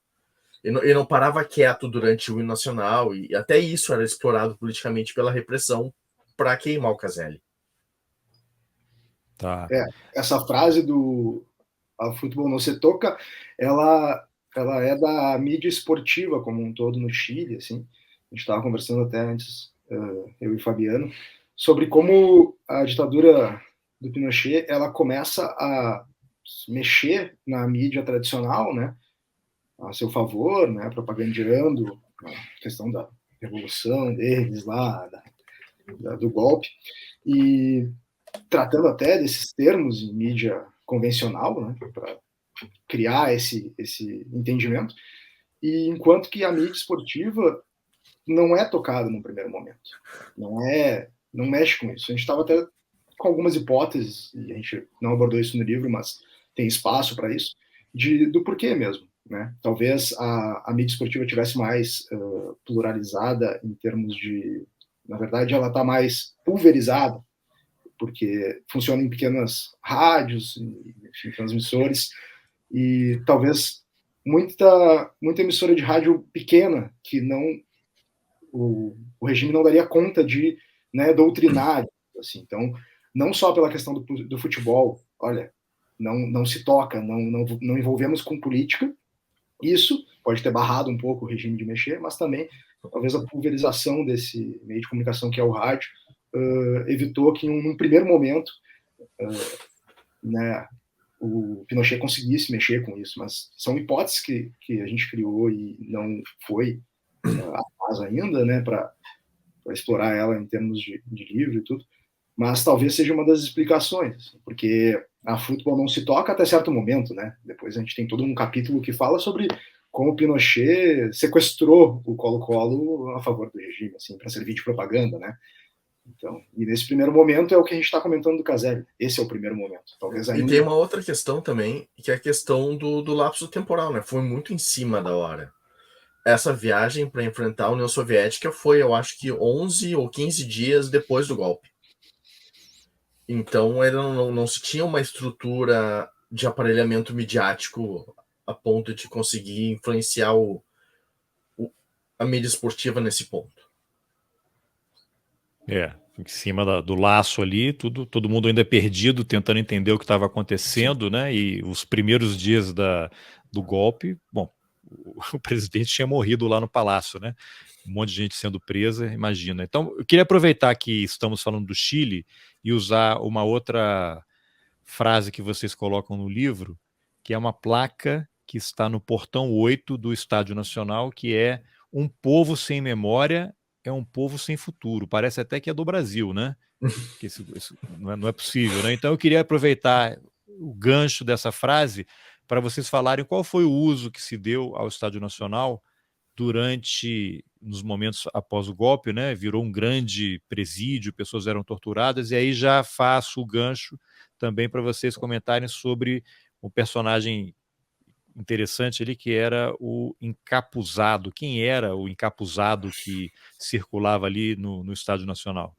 Ele não parava quieto durante o hino nacional, e até isso era explorado politicamente pela repressão para queimar o Caselli. Tá. Essa frase do "a futebol não se toca", ela é da mídia esportiva como um todo no Chile, assim. A gente estava conversando até antes, eu e o Fabiano, sobre como a ditadura do Pinochet ela começa a mexer na mídia tradicional, né, a seu favor, né, propagandeando a questão da revolução deles lá, do golpe, e tratando até desses termos em mídia convencional, né, para criar esse entendimento, e enquanto que a mídia esportiva não é tocada no primeiro momento, não mexe com isso. A gente estava até com algumas hipóteses, e a gente não abordou isso no livro, mas tem espaço para isso, do porquê mesmo. Né? Talvez a mídia esportiva tivesse mais pluralizada em termos de... Na verdade, ela está mais pulverizada, porque funciona em pequenas rádios, enfim, transmissores, e talvez muita emissora de rádio pequena que não o regime não daria conta de, né, doutrinar, assim. Então, não só pela questão do futebol, olha, não se toca, não envolvemos com política, isso pode ter barrado um pouco o regime de mexer, mas também talvez a pulverização desse meio de comunicação que é o rádio evitou que, num primeiro momento, né, o Pinochet conseguisse mexer com isso, mas são hipóteses que a gente criou e não foi atrás ainda, né, para explorar ela em termos de livro e tudo, mas talvez seja uma das explicações, porque a futebol não se toca até certo momento, né? Depois a gente tem todo um capítulo que fala sobre como o Pinochet sequestrou o Colo-Colo a favor do regime, assim, para servir de propaganda, né? Então, e nesse primeiro momento é o que a gente está comentando do Caselli. Esse é o primeiro momento. Talvez ainda... E tem uma outra questão também, que é a questão do lapso temporal, né? Foi muito em cima da hora. Essa viagem para enfrentar a União Soviética foi, eu acho que 11 ou 15 dias depois do golpe. Então, ele não se tinha uma estrutura de aparelhamento midiático a ponto de conseguir influenciar a mídia esportiva nesse ponto. Em cima do laço ali, todo mundo ainda perdido, tentando entender o que estava acontecendo, né? E os primeiros dias do golpe, bom, o presidente tinha morrido lá no palácio, né? Um monte de gente sendo presa, imagina. Então, eu queria aproveitar que estamos falando do Chile e usar uma outra frase que vocês colocam no livro, que é uma placa que está no portão 8 do Estádio Nacional, que é: "Um povo sem memória é um povo sem futuro". Parece até que é do Brasil, né? Que isso não é possível, né? Então eu queria aproveitar o gancho dessa frase para vocês falarem qual foi o uso que se deu ao Estádio Nacional nos momentos após o golpe, né? Virou um grande presídio, pessoas eram torturadas, e aí já faço o gancho também para vocês comentarem sobre um personagem interessante ali, que era o encapuzado. Quem era o encapuzado que circulava ali no Estádio Nacional?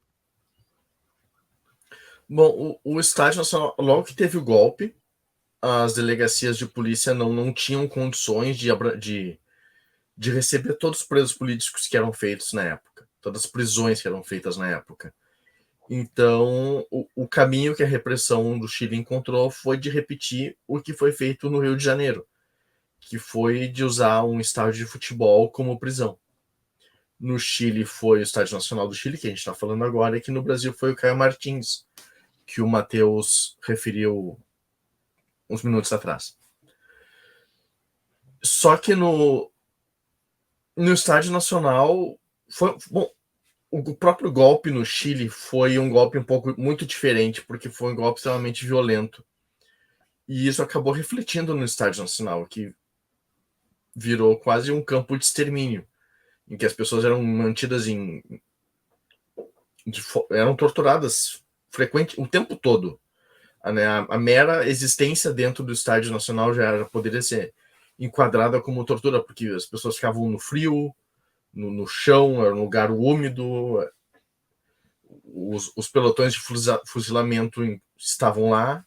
Bom, o Estádio Nacional, logo que teve o golpe, as delegacias de polícia não tinham condições de receber todos os presos políticos que eram feitos na época, todas as prisões que eram feitas na época. Então, o caminho que a repressão do Chile encontrou foi de repetir o que foi feito no Rio de Janeiro, que foi de usar um estádio de futebol como prisão. No Chile foi o Estádio Nacional do Chile, que a gente está falando agora, e que no Brasil foi o Caio Martins, que o Matheus referiu uns minutos atrás. Só que no Estádio Nacional foi... Bom, o próprio golpe no Chile foi um golpe muito diferente, porque foi um golpe extremamente violento. E isso acabou refletindo no Estádio Nacional, que virou quase um campo de extermínio, em que as pessoas eram mantidas eram torturadas o tempo todo. A mera existência dentro do Estádio Nacional já poderia ser enquadrada como tortura, porque as pessoas ficavam no frio, no chão, era um lugar úmido, os pelotões de fuzilamento estavam lá,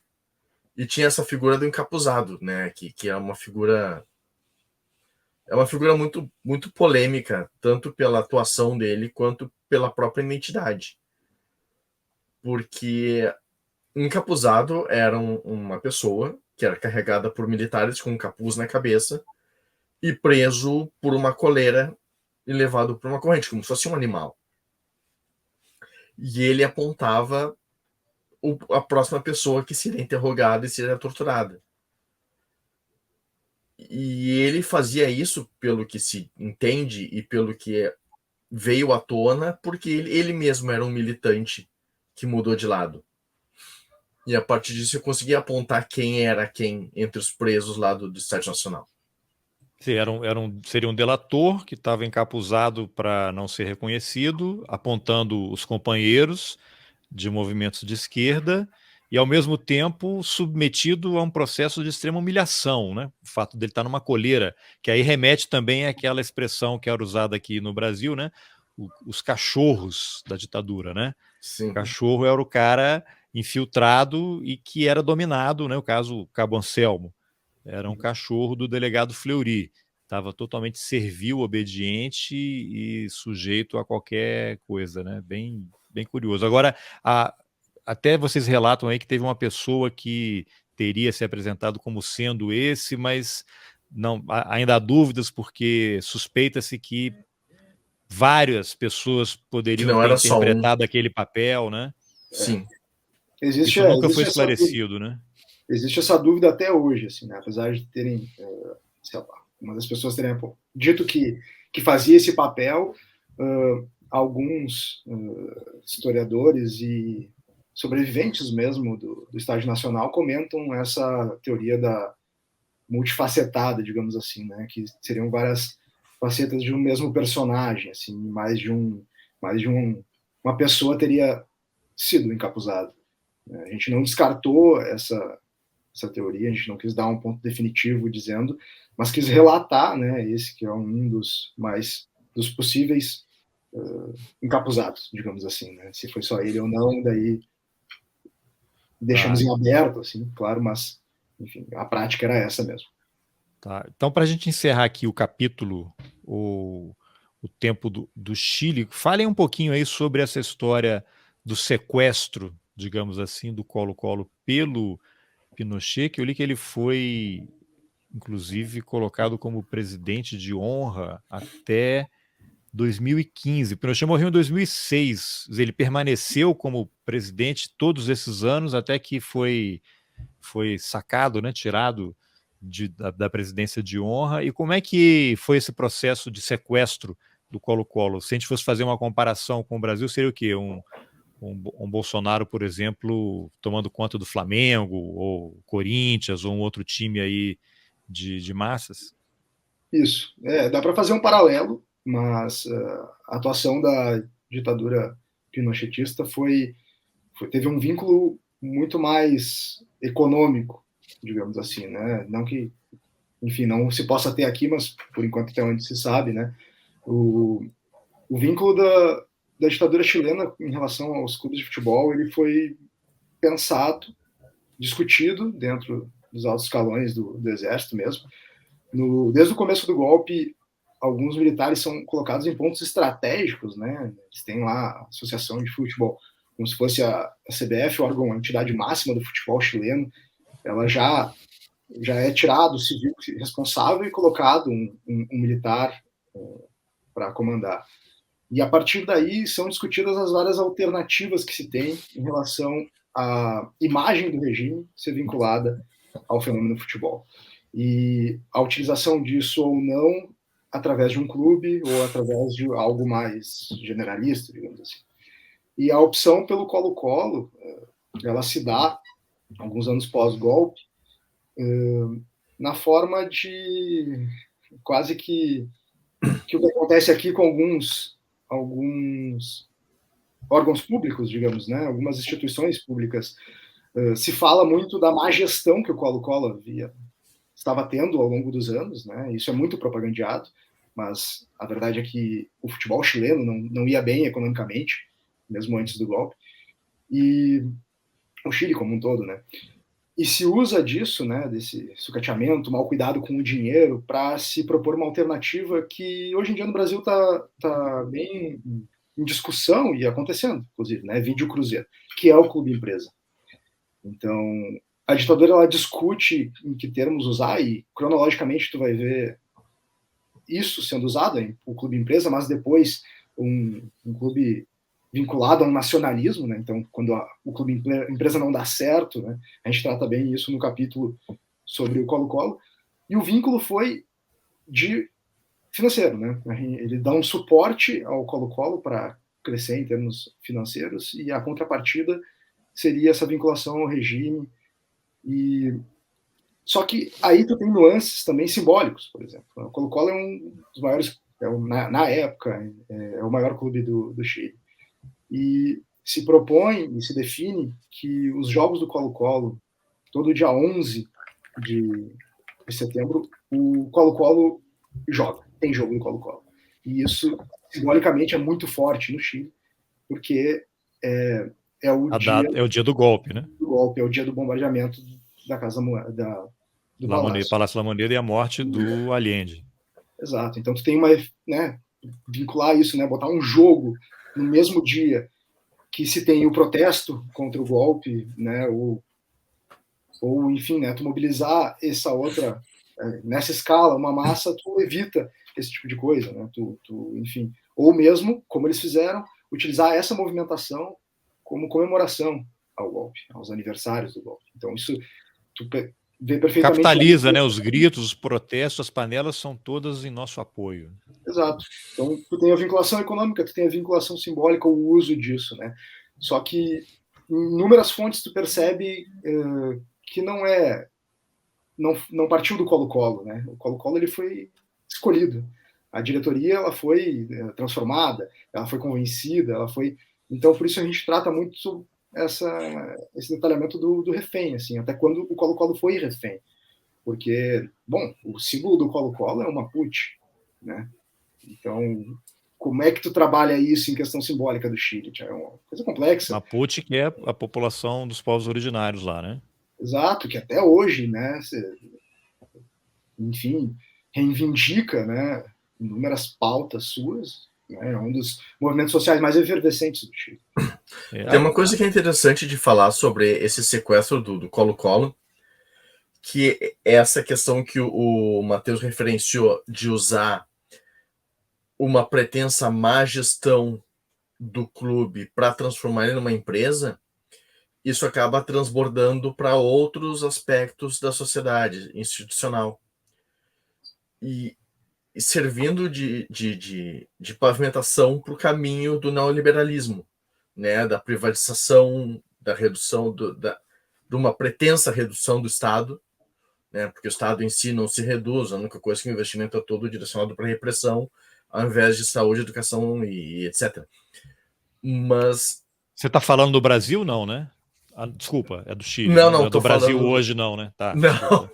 e tinha essa figura do encapuzado, né, que é uma figura muito, muito polêmica, tanto pela atuação dele quanto pela própria identidade. Porque encapuzado era uma pessoa que era carregada por militares com um capuz na cabeça e preso por uma coleira e levado por uma corrente, como se fosse um animal. E ele apontava a próxima pessoa que seria interrogada e seria torturada. E ele fazia isso, pelo que se entende e pelo que veio à tona, porque ele mesmo era um militante que mudou de lado. E a partir disso eu conseguia apontar quem era quem entre os presos lá do Estádio Nacional. Seria um delator que estava encapuzado para não ser reconhecido, apontando os companheiros de movimentos de esquerda e, ao mesmo tempo, submetido a um processo de extrema humilhação, né? O fato dele estar numa coleira, que aí remete também àquela expressão que era usada aqui no Brasil, né? Os cachorros da ditadura, né? Sim. O cachorro era o cara infiltrado e que era dominado, né? O caso Cabo Anselmo. Era um cachorro do delegado Fleury. Estava totalmente servil, obediente e sujeito a qualquer coisa, né? Bem, bem curioso. Agora, até vocês relatam aí que teve uma pessoa que teria se apresentado como sendo esse, mas não, ainda há dúvidas porque suspeita-se que várias pessoas poderiam ter interpretado aquele papel, né? Sim. Isso nunca foi esclarecido, né? Existe essa dúvida até hoje, assim, né? Apesar de terem, sei lá, uma das pessoas terem dito que fazia esse papel, alguns historiadores e sobreviventes mesmo do Estádio Nacional comentam essa teoria da multifacetada, digamos assim, né? Que seriam várias facetas de um mesmo personagem, assim, mais de uma pessoa teria sido encapuzado. A gente não descartou essa teoria, a gente não quis dar um ponto definitivo dizendo, mas quis relatar, né, esse que é um dos possíveis encapuzados, digamos assim, né, se foi só ele ou não, daí deixamos em aberto, assim, claro, mas, enfim, a prática era essa mesmo. Tá. Então, para a gente encerrar aqui o capítulo, o tempo do Chile, falem um pouquinho aí sobre essa história do sequestro, digamos assim, do Colo-Colo pelo Pinochet, que eu li que ele foi, inclusive, colocado como presidente de honra até 2015. Pinochet morreu em 2006. Ele permaneceu como presidente todos esses anos até que foi sacado, né, tirado da presidência de honra. E como é que foi esse processo de sequestro do Colo-Colo? Se a gente fosse fazer uma comparação com o Brasil, seria o quê? Um Bolsonaro, por exemplo, tomando conta do Flamengo, ou Corinthians, ou um outro time aí de massas? Isso. Dá para fazer um paralelo, mas a atuação da ditadura pinochetista teve um vínculo muito mais econômico, digamos assim, né? Não que, enfim, não se possa ter aqui, mas por enquanto até onde se sabe, né? O vínculo da ditadura chilena em relação aos clubes de futebol, ele foi pensado, discutido dentro dos altos escalões do exército mesmo. Desde o começo do golpe, alguns militares são colocados em pontos estratégicos, né? Eles têm lá a Associação de Futebol, como se fosse a CBF, o órgão, a entidade máxima do futebol chileno. Ela já é tirado o civil responsável e colocado um militar para comandar. E a partir daí são discutidas as várias alternativas que se tem em relação à imagem do regime ser vinculada ao fenômeno futebol. E a utilização disso ou não através de um clube ou através de algo mais generalista, digamos assim. E a opção pelo Colo-Colo, ela se dá, alguns anos pós-golpe, na forma de quase que o que acontece aqui com alguns órgãos públicos, digamos, né? Algumas instituições públicas. Se fala muito da má gestão que o Colo-Colo havia estava tendo ao longo dos anos, né? Isso é muito propagandeado, mas a verdade é que o futebol chileno não ia bem economicamente, mesmo antes do golpe, e o Chile como um todo, né? E se usa disso, né, desse sucateamento, mau cuidado com o dinheiro, para se propor uma alternativa que hoje em dia no Brasil tá bem em discussão e acontecendo, inclusive, né, Vídeo Cruzeiro, que é o clube empresa. Então, a ditadura ela discute em que termos usar e cronologicamente tu vai ver isso sendo usado, o clube empresa, mas depois um clube vinculado a um nacionalismo, né? Então, quando o clube empresa não dá certo, né? A gente trata bem isso no capítulo sobre o Colo-Colo. E o vínculo foi de financeiro, né? Ele dá um suporte ao Colo-Colo para crescer em termos financeiros e a contrapartida seria essa vinculação ao regime. E só que aí tu tem nuances também simbólicos, por exemplo. O Colo-Colo é um dos maiores, na época, é o maior clube do Chile. E se propõe e se define que os jogos do Colo-Colo, todo dia 11 de setembro, o Colo-Colo joga, tem jogo do Colo-Colo. E isso, simbolicamente, é muito forte no Chile, porque é o dia do golpe, né? Do golpe, é o dia do bombardeamento da Casa do Palácio. Palácio La Moneda e a morte do Allende. Exato. Então tu tem uma, né, vincular isso, né, botar um jogo no mesmo dia que se tem o protesto contra o golpe, né, ou enfim, né, tu mobilizar essa outra, nessa escala, uma massa, tu evita esse tipo de coisa, né, enfim, ou mesmo, como eles fizeram, utilizar essa movimentação como comemoração ao golpe, aos aniversários do golpe. Então isso tu vê perfeitamente. Capitaliza, né, os gritos, os protestos, as panelas são todas em nosso apoio. Exato. Então tu tem a vinculação econômica, tu tem a vinculação simbólica, o uso disso, né? Só que em inúmeras fontes tu percebe que não partiu do Colo-Colo, né? O Colo-Colo ele foi escolhido. A diretoria ela foi transformada, ela foi convencida, ela foi. Então por isso a gente trata muito esse detalhamento do refém, assim, até quando o Colo-Colo foi refém, porque bom, o símbolo do Colo-Colo é o Mapuche, né? Então como é que tu trabalha isso em questão simbólica do Chile? É uma coisa complexa. Mapuche, que é a população dos povos originários lá, né? Exato, que até hoje, né, enfim, reivindica, né, inúmeras pautas suas, né, é um dos movimentos sociais mais efervescentes do Chile. Tem uma coisa que é interessante de falar sobre esse sequestro do Colo-Colo, que é essa questão que o Matheus referenciou de usar uma pretensa má gestão do clube para transformar ele numa empresa. Isso acaba transbordando para outros aspectos da sociedade institucional e servindo de pavimentação para o caminho do neoliberalismo, né, da privatização, da redução de uma pretensa redução do Estado, né, porque o Estado em si não se reduz, a única coisa que o investimento é todo direcionado para repressão, ao invés de saúde, educação e etc. Mas você está falando do Brasil, não, né? Desculpa, é do Chile. Não, né? não, do Brasil hoje, não, né? Tá, não.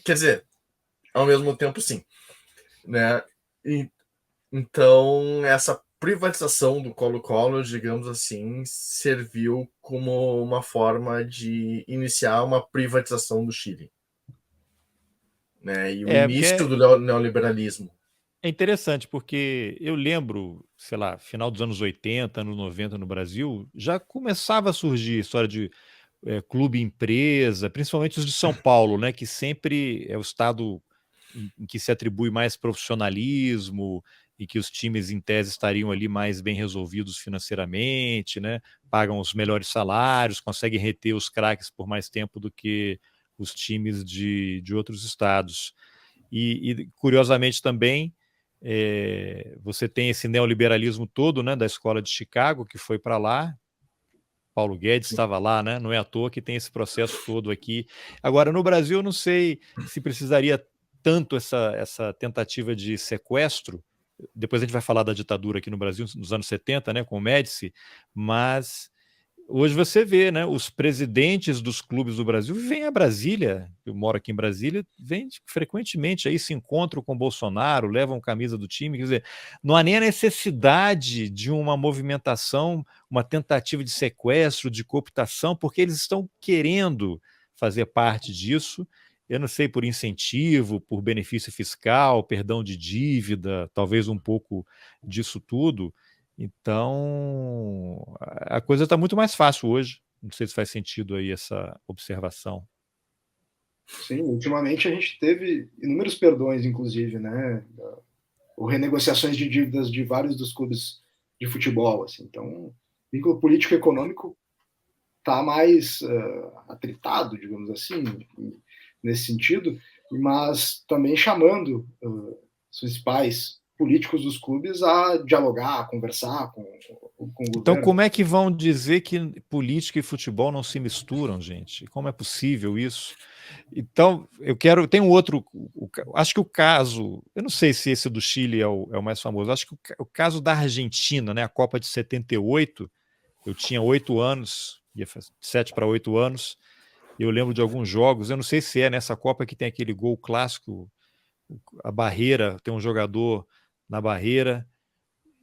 Quer dizer, ao mesmo tempo, sim. Né? Então, essa privatização do Colo-Colo, digamos assim, serviu como uma forma de iniciar uma privatização do Chile. Né? E o início do neoliberalismo. É interessante, porque eu lembro, sei lá, final dos anos 80, anos 90 no Brasil, já começava a surgir a história de clube empresa, principalmente os de São Paulo, né, que sempre é o estado em que se atribui mais profissionalismo e que os times, em tese, estariam ali mais bem resolvidos financeiramente, né, pagam os melhores salários, conseguem reter os craques por mais tempo do que os times de outros estados. E curiosamente também, você tem esse neoliberalismo todo, né, da escola de Chicago, que foi para lá. Paulo Guedes estava lá, né? Não é à toa que tem esse processo todo aqui. Agora, no Brasil, eu não sei se precisaria tanto essa tentativa de sequestro. Depois a gente vai falar da ditadura aqui no Brasil, nos anos 70, né, com o Médici, mas hoje você vê, né, os presidentes dos clubes do Brasil vêm a Brasília, eu moro aqui em Brasília, vêm frequentemente aí, se encontram com Bolsonaro, levam camisa do time, quer dizer, não há nem a necessidade de uma movimentação, uma tentativa de sequestro, de cooptação, porque eles estão querendo fazer parte disso, eu não sei, por incentivo, por benefício fiscal, perdão de dívida, talvez um pouco disso tudo. Então, a coisa está muito mais fácil hoje. Não sei se faz sentido aí essa observação. Sim, ultimamente a gente teve inúmeros perdões, inclusive, né? Ou renegociações de dívidas de vários dos clubes de futebol. Assim. Então, o vínculo político e econômico está mais atritado, digamos assim, nesse sentido, mas também chamando os principais políticos dos clubes a dialogar, a conversar com o governo. Então, como é que vão dizer que política e futebol não se misturam, gente? Como é possível isso? Então, tem um outro, acho que o caso, eu não sei se esse do Chile é o mais famoso, acho que o caso da Argentina, né, a Copa de 78, eu tinha 8 anos, ia fazer 7 para 8 anos, eu lembro de alguns jogos, eu não sei se é nessa Copa que tem aquele gol clássico, a barreira, tem um jogador na barreira,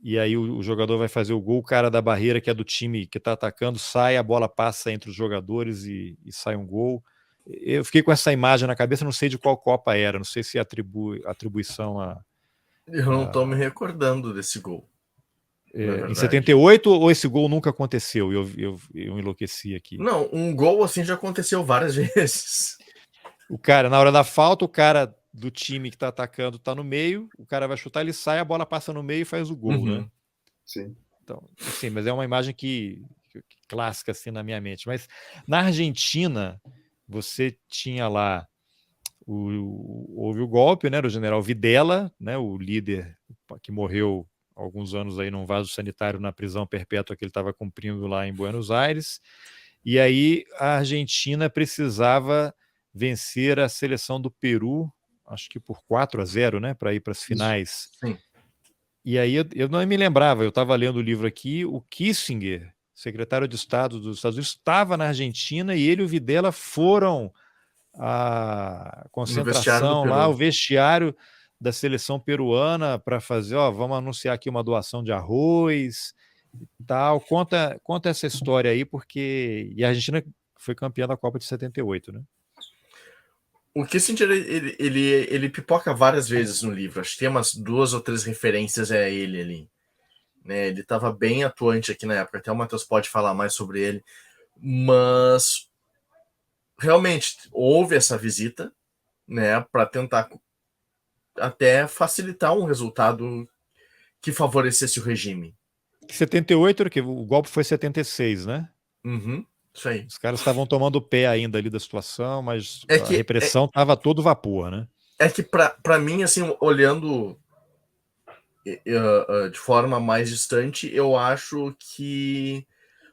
e aí o jogador vai fazer o gol, o cara da barreira, que é do time que está atacando, sai, a bola passa entre os jogadores e sai um gol. Eu fiquei com essa imagem na cabeça, não sei de qual Copa era, não sei se atribuição a... Eu não estou me recordando desse gol. Em 78 ou esse gol nunca aconteceu? Eu enlouqueci aqui. Não, um gol assim já aconteceu várias vezes. O cara, na hora da falta, o cara do time que tá atacando tá no meio, o cara vai chutar, ele sai, a bola passa no meio e faz o gol, né? Sim. Então, assim, mas é uma imagem que clássica assim na minha mente. Mas na Argentina, você tinha lá houve o golpe, né, do general Videla, né, o líder que morreu há alguns anos aí num vaso sanitário na prisão perpétua que ele estava cumprindo lá em Buenos Aires. E aí a Argentina precisava vencer a seleção do Peru, acho que por 4-0, né, para ir para as finais. Sim. E aí eu não me lembrava, eu estava lendo o livro aqui, o Kissinger, secretário de Estado dos Estados Unidos, estava na Argentina e ele e o Videla foram à concentração lá, o vestiário da seleção peruana para fazer, vamos anunciar aqui uma doação de arroz e tal. Conta essa história aí, porque... E a Argentina foi campeã da Copa de 78, né? O Kissinger, ele pipoca várias vezes no livro. Acho que tem umas 2 ou 3 referências a ele ali. Né? Ele estava bem atuante aqui na época. Até o Matheus pode falar mais sobre ele. Mas realmente houve essa visita, né, para tentar até facilitar um resultado que favorecesse o regime. 78 era que o golpe foi 76, né? Uhum. Isso aí. Os caras estavam tomando o pé ainda ali da situação, mas a repressão estava a todo vapor, né? É que, para mim, assim, olhando de forma mais distante, eu acho que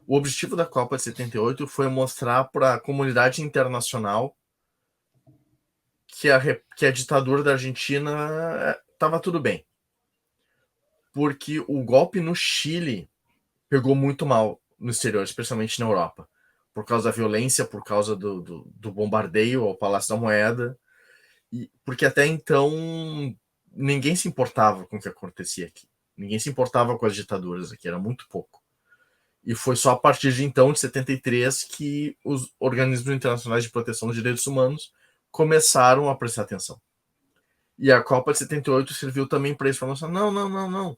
o objetivo da Copa de 78 foi mostrar para a comunidade internacional que a ditadura da Argentina estava tudo bem. Porque o golpe no Chile pegou muito mal no exterior, especialmente na Europa, por causa da violência, por causa do bombardeio ao Palácio da Moeda, e porque até então ninguém se importava com o que acontecia aqui. Ninguém se importava com as ditaduras aqui, era muito pouco. E foi só a partir de então, de 73, que os organismos internacionais de proteção dos direitos humanos começaram a prestar atenção. E a Copa de 78 serviu também para isso, para mostrar, não.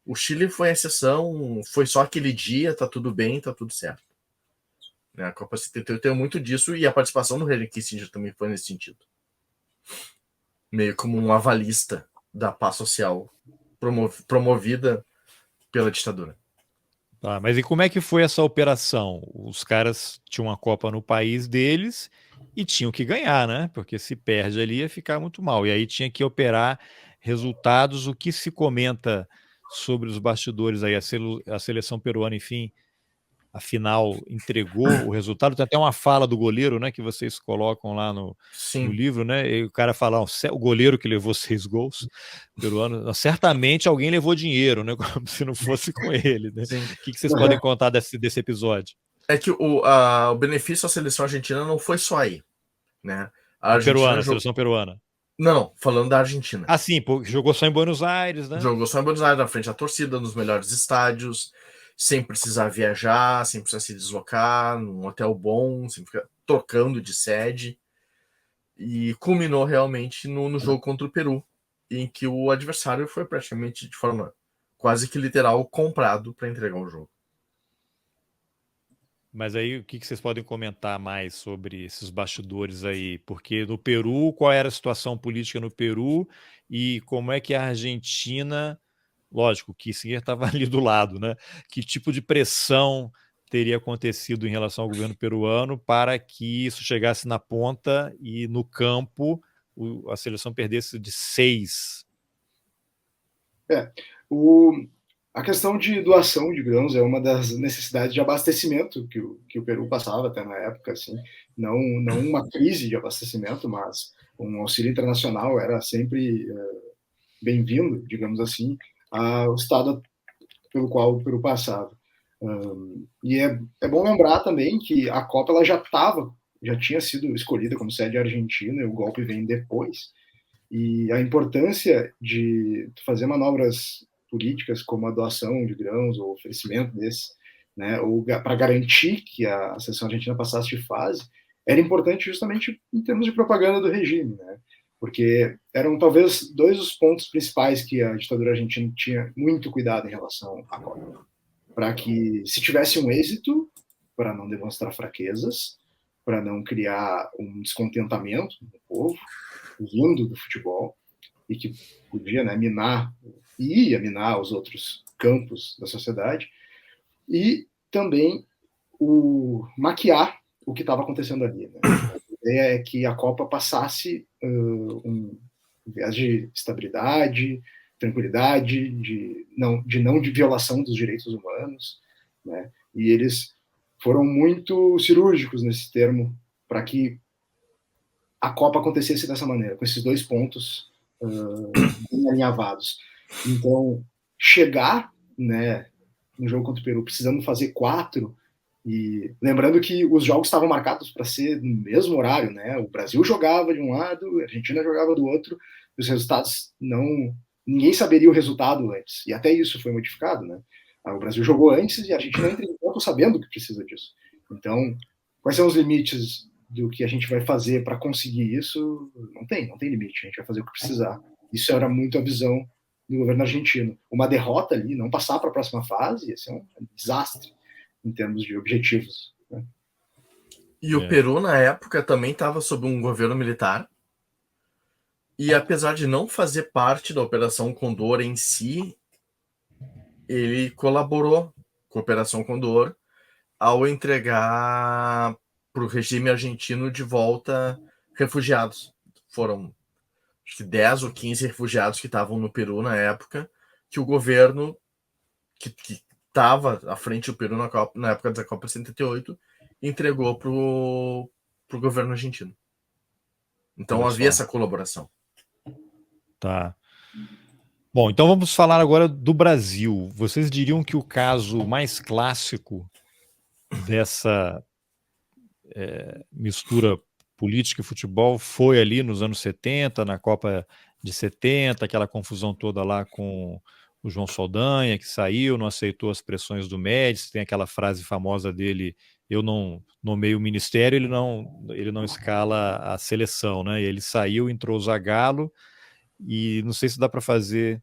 O Chile foi exceção, foi só aquele dia, tá tudo bem, tá tudo certo. A Copa de 78 tem muito disso, e a participação do Henry Kissinger também foi nesse sentido. Meio como um avalista da paz social promovida pela ditadura. Tá, mas e como é que foi essa operação? Os caras tinham uma Copa no país deles e tinham que ganhar, né? Porque se perde ali ia ficar muito mal. E aí tinha que operar resultados. O que se comenta sobre os bastidores aí? A seleção peruana, enfim, afinal entregou o resultado. Tem até uma fala do goleiro, né, que vocês colocam lá no livro, né? E o cara fala, o goleiro que levou 6 gols peruano, certamente alguém levou dinheiro, né? Como se não fosse com ele, né? O que vocês podem contar desse episódio? É que o benefício à seleção argentina não foi só aí, né? A Argentina A seleção peruana. Não, falando da Argentina. Ah, sim, jogou só em Buenos Aires, né? Jogou só em Buenos Aires, na frente da torcida, nos melhores estádios, sem precisar viajar, sem precisar se deslocar, num hotel bom, sem ficar trocando de sede. E culminou realmente no jogo contra o Peru, em que o adversário foi praticamente de forma quase que literal comprado para entregar o jogo. Mas aí o que vocês podem comentar mais sobre esses bastidores aí? Porque no Peru, qual era a situação política no Peru e como é que a Argentina, lógico, que Kissinger estava ali do lado, né? Que tipo de pressão teria acontecido em relação ao governo peruano para que isso chegasse na ponta e no campo a seleção perdesse de 6? A questão de doação de grãos é uma das necessidades de abastecimento que o Peru passava até na época, assim, não uma crise de abastecimento, mas um auxílio internacional era sempre bem-vindo, digamos assim, ao estado pelo qual o Peru passava. E é bom lembrar também que a Copa ela já tinha sido escolhida como sede argentina, e o golpe vem depois. E a importância de fazer manobras políticas como a doação de grãos ou oferecimento desse, né, ou para garantir que a seleção argentina passasse de fase, era importante justamente em termos de propaganda do regime, né? Porque eram talvez dois os pontos principais que a ditadura argentina tinha muito cuidado em relação à Copa. Para que, se tivesse um êxito, para não demonstrar fraquezas, para não criar um descontentamento no povo, vindo do futebol, e que podia, né, minar, e ia minar os outros campos da sociedade, e também maquiar o que estava acontecendo ali. Né? A ideia é que a Copa passasse um viés de estabilidade, tranquilidade, de não de violação dos direitos humanos, né? E eles foram muito cirúrgicos nesse termo para que a Copa acontecesse dessa maneira, com esses dois pontos bem alinhavados. Então, chegar, né, no jogo contra o Peru precisando fazer 4, e lembrando que os jogos estavam marcados para ser no mesmo horário, né? O Brasil jogava de um lado, a Argentina jogava do outro, e os resultados ninguém saberia o resultado antes. E até isso foi modificado, né? O Brasil jogou antes e a Argentina entra em campo sabendo que precisa disso. Então, quais são os limites do que a gente vai fazer para conseguir isso? Não tem limite, a gente vai fazer o que precisar. Isso era muito a visão do governo argentino. Uma derrota ali, não passar para a próxima fase, ia ser um desastre em termos de objetivos. Né? E o Peru, na época, também estava sob um governo militar. E apesar de não fazer parte da Operação Condor em si, ele colaborou com a Operação Condor ao entregar para o regime argentino de volta refugiados. Foram acho que 10 ou 15 refugiados que estavam no Peru na época, que o governo que estava à frente do Peru na época da Copa 78 entregou para o governo argentino. Então havia essa colaboração. Tá. Bom, então vamos falar agora do Brasil. Vocês diriam que o caso mais clássico dessa mistura política e futebol foi ali nos anos 70, na Copa de 70, aquela confusão toda lá com o João Saldanha, que saiu, não aceitou as pressões do Médici, tem aquela frase famosa dele: eu não nomeio o ministério, ele não escala a seleção, né? E ele saiu, entrou o Zagallo, e não sei se dá para fazer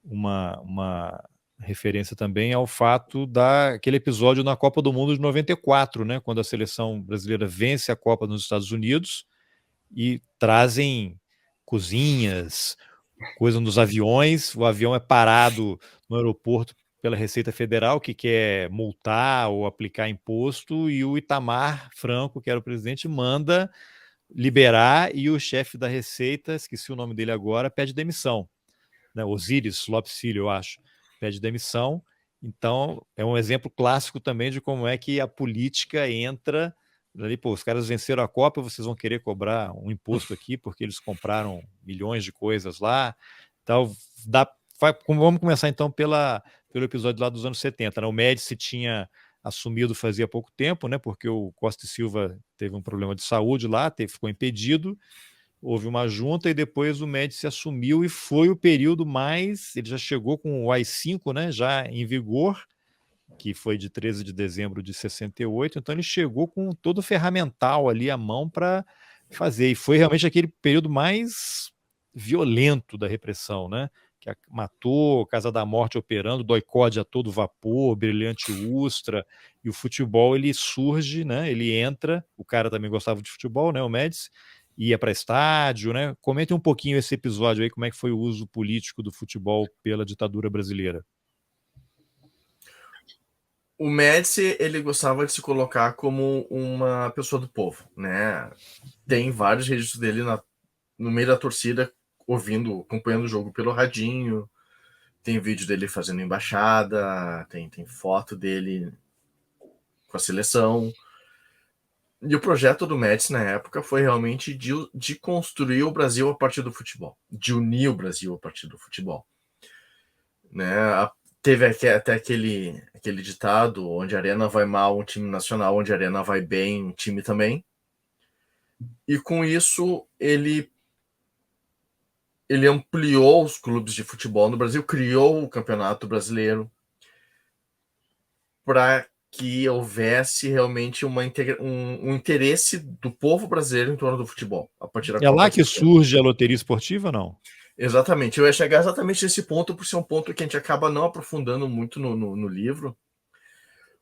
uma referência também ao fato daquele episódio na Copa do Mundo de 94, né, quando a seleção brasileira vence a Copa nos Estados Unidos e trazem cozinhas, coisa nos aviões, o avião é parado no aeroporto pela Receita Federal, que quer multar ou aplicar imposto, e o Itamar Franco, que era o presidente, manda liberar, e o chefe da Receita, esqueci o nome dele agora, pede demissão. Né, Osiris Lopes Filho, eu acho, pede demissão. Então, é um exemplo clássico também de como é que a política entra ali, pô, os caras venceram a Copa, vocês vão querer cobrar um imposto aqui porque eles compraram milhões de coisas lá. Então, vamos começar então pelo episódio lá dos anos 70. Né? O Médici tinha assumido fazia pouco tempo, né? Porque o Costa e Silva teve um problema de saúde lá, ficou impedido, houve uma junta e depois o Médici assumiu e foi o período mais... Ele já chegou com o AI-5, né, já em vigor, que foi de 13 de dezembro de 68, então ele chegou com todo o ferramental ali à mão para fazer, e foi realmente aquele período mais violento da repressão, né? Que matou, Casa da Morte operando, doicode a todo vapor, Brilhante Ustra, e o futebol ele surge, né? Ele entra, o cara também gostava de futebol, né? O Médici, ia para estádio, né? Comente um pouquinho esse episódio aí, como é que foi o uso político do futebol pela ditadura brasileira. O Médici, ele gostava de se colocar como uma pessoa do povo, né? Tem vários registros dele no meio da torcida, acompanhando o jogo pelo radinho. Tem vídeo dele fazendo embaixada, tem foto dele com a seleção. E o projeto do Médici na época foi realmente de construir o Brasil a partir do futebol, de unir o Brasil a partir do futebol. Né? Teve até aquele ditado: onde a arena vai mal, um time nacional; onde a arena vai bem, um time também. E com isso ele ampliou os clubes de futebol no Brasil, criou o Campeonato Brasileiro para que houvesse realmente um interesse do povo brasileiro em torno do futebol, a partir da É lá Copa que de 70. surge a loteria esportiva, não? Exatamente. Eu ia chegar exatamente nesse ponto, por ser um ponto que a gente acaba não aprofundando muito no livro,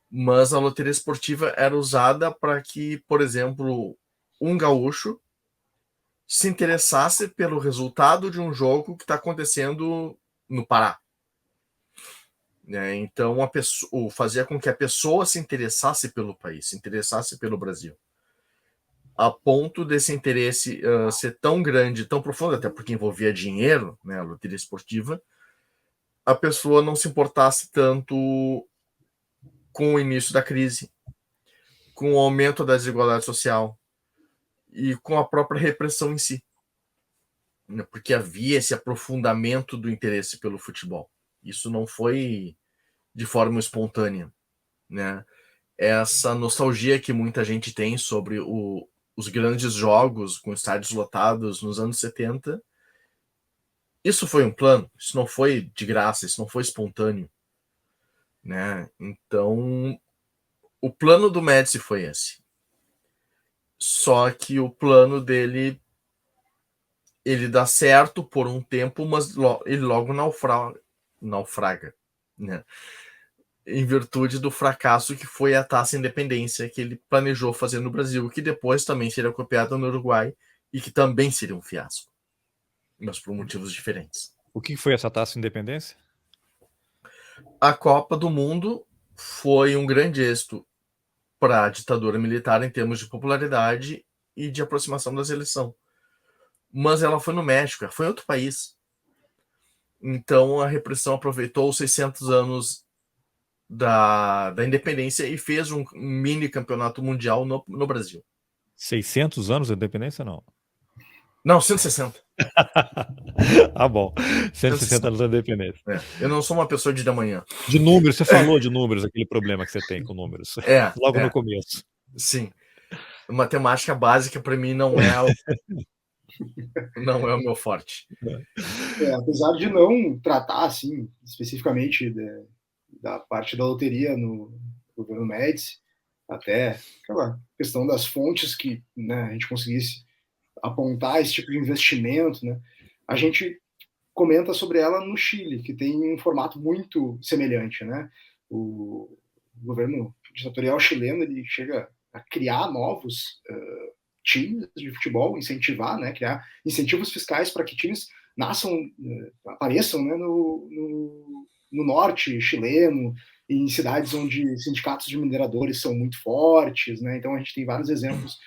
mas a loteria esportiva era usada para que, por exemplo, um gaúcho se interessasse pelo resultado de um jogo que está acontecendo no Pará. Então, fazia com que a pessoa se interessasse pelo país, se interessasse pelo Brasil. A ponto desse interesse ser tão grande, tão profundo, até porque envolvia dinheiro, né, a loteria esportiva, a pessoa não se importasse tanto com o início da crise, com o aumento da desigualdade social e com a própria repressão em si. Porque havia esse aprofundamento do interesse pelo futebol. Isso não foi de forma espontânea, né? Essa nostalgia que muita gente tem sobre os grandes jogos com estádios lotados nos anos 70, isso foi um plano, isso não foi de graça, isso não foi espontâneo, né? Então, o plano do Médici foi esse. Só que o plano dele, ele dá certo por um tempo, mas ele logo naufraga, né? Em virtude do fracasso que foi a Taça Independência que ele planejou fazer no Brasil, que depois também seria copiada no Uruguai e que também seria um fiasco, mas por motivos diferentes. O que foi essa Taça Independência? A Copa do Mundo foi um grande êxito para a ditadura militar em termos de popularidade e de aproximação da seleção. Mas ela foi no México, foi em outro país. Então a repressão aproveitou os 600 anos da independência e fez um mini campeonato mundial no Brasil. 600 anos de independência, não? Não, 160. Ah, bom. 160 anos de independência. Eu não sou uma pessoa de manhã. De números, você falou de números, aquele problema que você tem com números. Logo no começo. Sim. Matemática básica, para mim, não é o meu forte. Apesar de não tratar, assim, especificamente da parte da loteria no governo Médici, até aquela questão das fontes que, né, a gente conseguisse apontar esse tipo de investimento, né, a gente comenta sobre ela no Chile, que tem um formato muito semelhante, né? O governo ditatorial chileno, ele chega a criar novos times de futebol, incentivar, né, criar incentivos fiscais para que times apareçam, né, no norte chileno, em cidades onde sindicatos de mineradores são muito fortes, né? Então a gente tem vários exemplos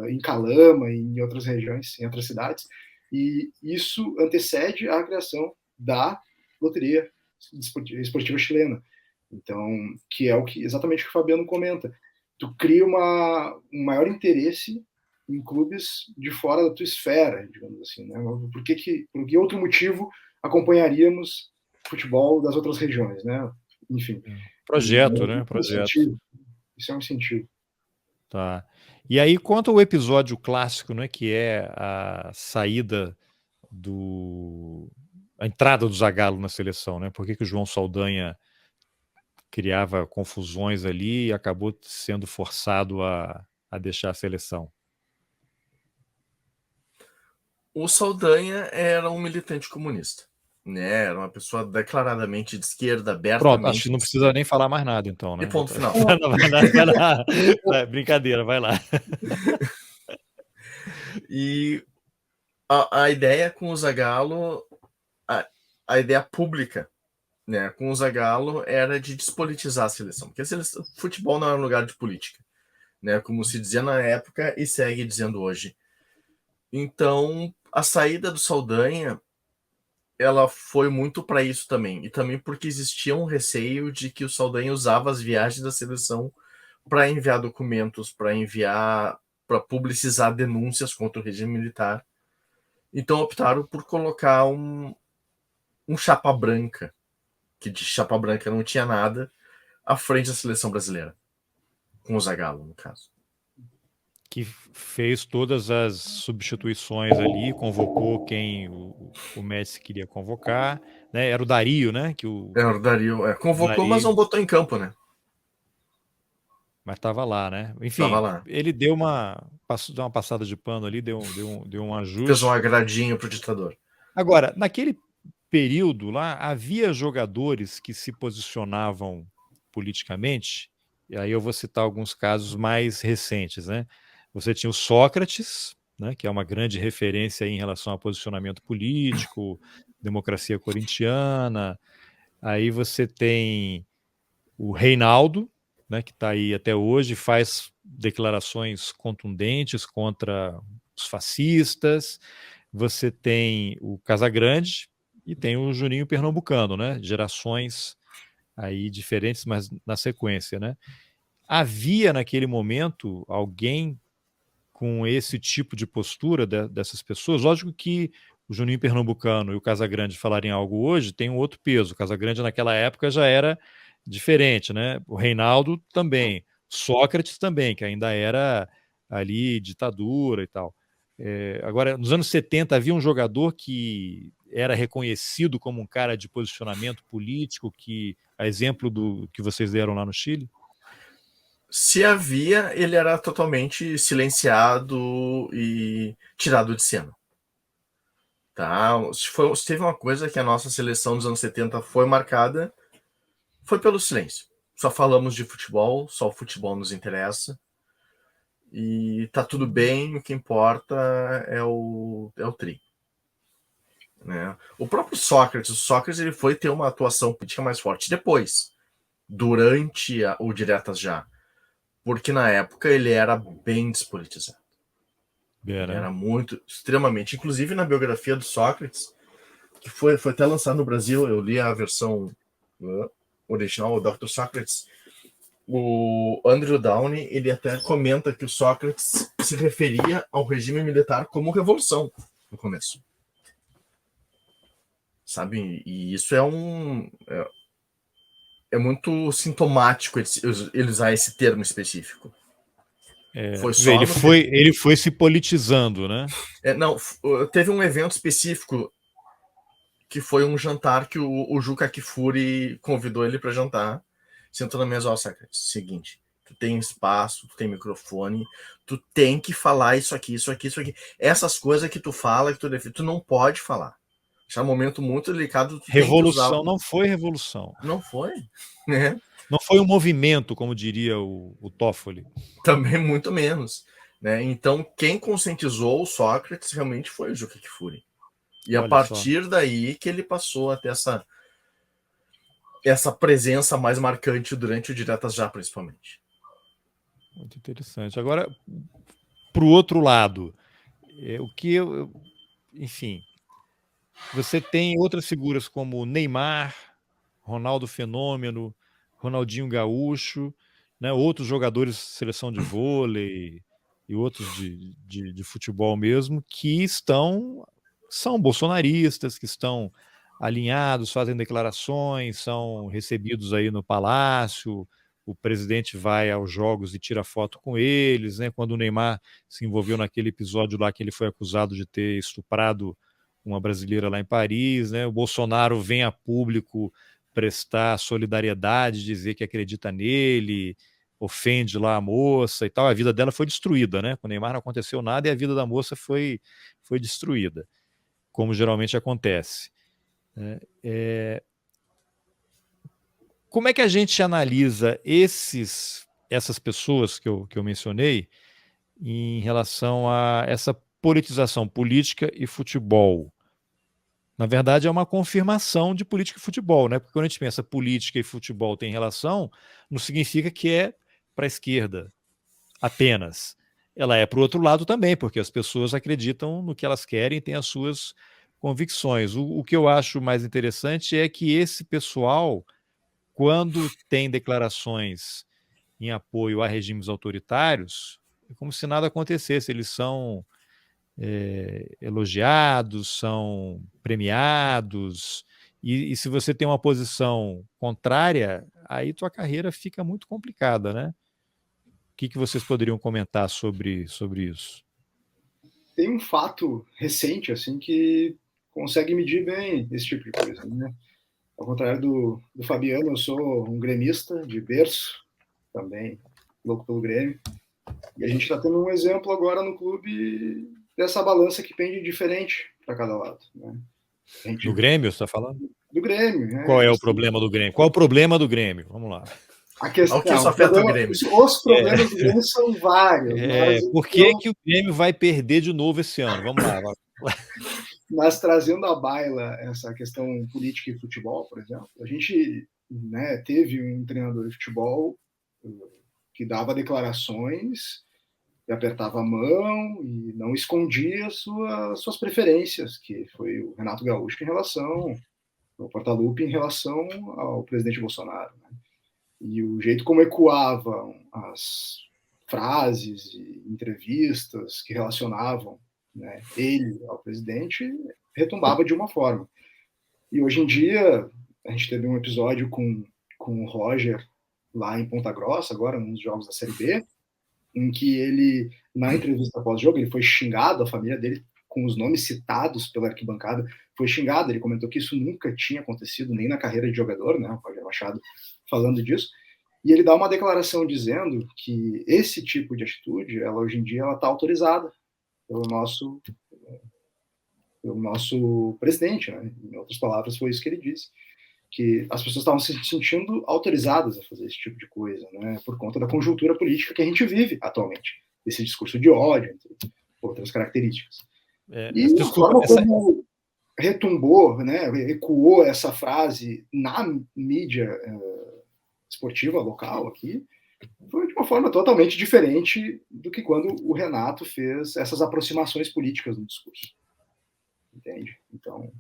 em Calama e em outras regiões, em outras cidades, e isso antecede a criação da loteria esportiva chilena. Então, que é exatamente o que o Fabiano comenta. Tu cria um maior interesse em clubes de fora da tua esfera, digamos assim, né? Por que outro motivo acompanharíamos futebol das outras regiões, né? Enfim. Projeto, né? Isso é um Projeto. incentivo. Isso é um incentivo. Tá. E aí, quanto ao episódio clássico, né, que é a saída a entrada do Zagallo na seleção, né? Por que o João Saldanha criava confusões ali e acabou sendo forçado a deixar a seleção? O Saldanha era um militante comunista, né? Era uma pessoa declaradamente de esquerda, Pronto, acho abertamente que não de precisa esquerda. nem falar mais nada, então, E né? ponto final. Vai lá. Brincadeira, vai lá. E a ideia com o Zagallo, a ideia pública, né, com o Zagallo era de despolitizar a seleção, porque futebol não era um lugar de política, né, como se dizia na época e segue dizendo hoje. Então, a saída do Saldanha, ela foi muito para isso também, e também porque existia um receio de que o Saldanha usava as viagens da seleção para enviar documentos, para publicizar denúncias contra o regime militar. Então optaram por colocar um chapa branca, que de chapa branca não tinha nada, à frente da seleção brasileira, com o Zagallo, no caso. Que fez todas as substituições ali, convocou quem o Messi queria convocar, né? Era o Dario, né? O Dario convocou, Dario, mas não botou em campo, né? mas estava lá, né? Enfim, Tava lá. ele deu uma passada de pano ali, deu um ajuste. Fez um agradinho pro ditador. Agora, naquele período lá, havia jogadores que se posicionavam politicamente, e aí eu vou citar alguns casos mais recentes, né? Você tinha o Sócrates, né, que é uma grande referência em relação a posicionamento político, democracia corintiana. Aí você tem o Reinaldo, né, que está aí até hoje, faz declarações contundentes contra os fascistas. Você tem o Casagrande e tem o Juninho Pernambucano, né? Gerações aí diferentes, mas na sequência, né? Havia naquele momento alguém com esse tipo de postura dessas pessoas? Lógico que o Juninho Pernambucano e o Casagrande falarem algo hoje tem um outro peso. O Casagrande naquela época já era diferente, né? O Reinaldo também, Sócrates também, que ainda era ali ditadura e tal. Agora, nos anos 70 havia um jogador que era reconhecido como um cara de posicionamento político, que a exemplo do que vocês deram lá no Chile? Se havia, ele era totalmente silenciado e tirado de cena. Tá? Se teve uma coisa que a nossa seleção dos anos 70 foi marcada, foi pelo silêncio. Só falamos de futebol, só o futebol nos interessa. E tá tudo bem, o que importa é o tri. Né? O próprio Sócrates ele foi ter uma atuação política mais forte depois, durante o Diretas Já, porque na época ele era bem despolitizado. Ele era muito, extremamente, inclusive na biografia do Sócrates, que foi até lançado no Brasil, eu li a versão original, o Dr. Sócrates, o Andrew Downey, ele até comenta que o Sócrates se referia ao regime militar como revolução no começo. Sabe? E isso é muito sintomático ele usar esse termo específico. Ele foi se politizando, né? Não, teve um evento específico que foi um jantar que o Juca Kfouri convidou ele para jantar. Sentou na mesa, seguinte, tu tem espaço, tu tem microfone, tu tem que falar isso aqui. Essas coisas que tu fala, que tu defende, tu não pode falar. É um momento muito delicado. Revolução não foi revolução. Não foi, né? Não foi um movimento, como diria o Toffoli. Também muito menos. Né? Então, quem conscientizou o Sócrates realmente foi o Juca Kfouri. E a partir daí que ele passou a ter essa presença mais marcante durante o Diretas Já, principalmente. Muito interessante. Agora, para o outro lado, enfim, você tem outras figuras como Neymar, Ronaldo Fenômeno, Ronaldinho Gaúcho, né, outros jogadores de seleção de vôlei e outros de futebol mesmo, que são bolsonaristas, que estão alinhados, fazem declarações, são recebidos aí no palácio, o presidente vai aos jogos e tira foto com eles, né? Quando o Neymar se envolveu naquele episódio lá que ele foi acusado de ter estuprado uma brasileira lá em Paris, né? O Bolsonaro vem a público prestar solidariedade, dizer que acredita nele, ofende lá a moça e tal. A vida dela foi destruída, né? Com o Neymar não aconteceu nada e a vida da moça foi destruída, como geralmente acontece. Como é que a gente analisa essas pessoas que eu mencionei em relação a essa politização política e futebol? Na verdade, é uma confirmação de política e futebol, né? Porque quando a gente pensa política e futebol tem relação, não significa que é para a esquerda apenas. Ela é para o outro lado também, porque as pessoas acreditam no que elas querem e têm as suas convicções. O que eu acho mais interessante é que esse pessoal, quando tem declarações em apoio a regimes autoritários, é como se nada acontecesse. Eles são elogiados, são premiados, e se você tem uma posição contrária, aí tua carreira fica muito complicada, né? O que vocês poderiam comentar sobre isso? Tem um fato recente, assim, que consegue medir bem esse tipo de coisa, né? Ao contrário do Fabiano, eu sou um gremista de berço, também louco pelo Grêmio. E a gente está tendo um exemplo agora no clube dessa balança que pende diferente para cada lado. Né? Do Grêmio, você está falando? Do Grêmio. Né? Qual é o problema do Grêmio? Qual é o problema do Grêmio? Vamos lá. A questão, o que isso afeta o Grêmio? Os problemas do Grêmio são vários. Por que o Grêmio vai perder de novo esse ano? Vamos lá. Mas trazendo à baila essa questão política e futebol, por exemplo, a gente teve um treinador de futebol que dava declarações e apertava a mão e não escondia suas preferências, que foi o Renato Gaúcho em relação ao Portaluppi em relação ao presidente Bolsonaro. Né? E o jeito como ecoavam as frases e entrevistas que relacionavam ele ao presidente retumbava de uma forma. E hoje em dia, a gente teve um episódio com o Roger lá em Ponta Grossa, agora, nos jogos da Série B, em que ele, na entrevista pós-jogo, ele foi xingado, a família dele, com os nomes citados pela arquibancada, foi xingado. Ele comentou que isso nunca tinha acontecido, nem na carreira de jogador, né? O Roger Machado falando disso. E ele dá uma declaração dizendo que esse tipo de atitude, ela hoje em dia, ela está autorizada pelo nosso presidente, né? Em outras palavras, foi isso que ele disse, que as pessoas estavam se sentindo autorizadas a fazer esse tipo de coisa, né? Por conta da conjuntura política que a gente vive atualmente, esse discurso de ódio, entre outras características. E a forma como retumbou, né, ecoou essa frase na mídia esportiva local aqui, foi de uma forma totalmente diferente do que quando o Renato fez essas aproximações políticas no discurso. Entende? Então...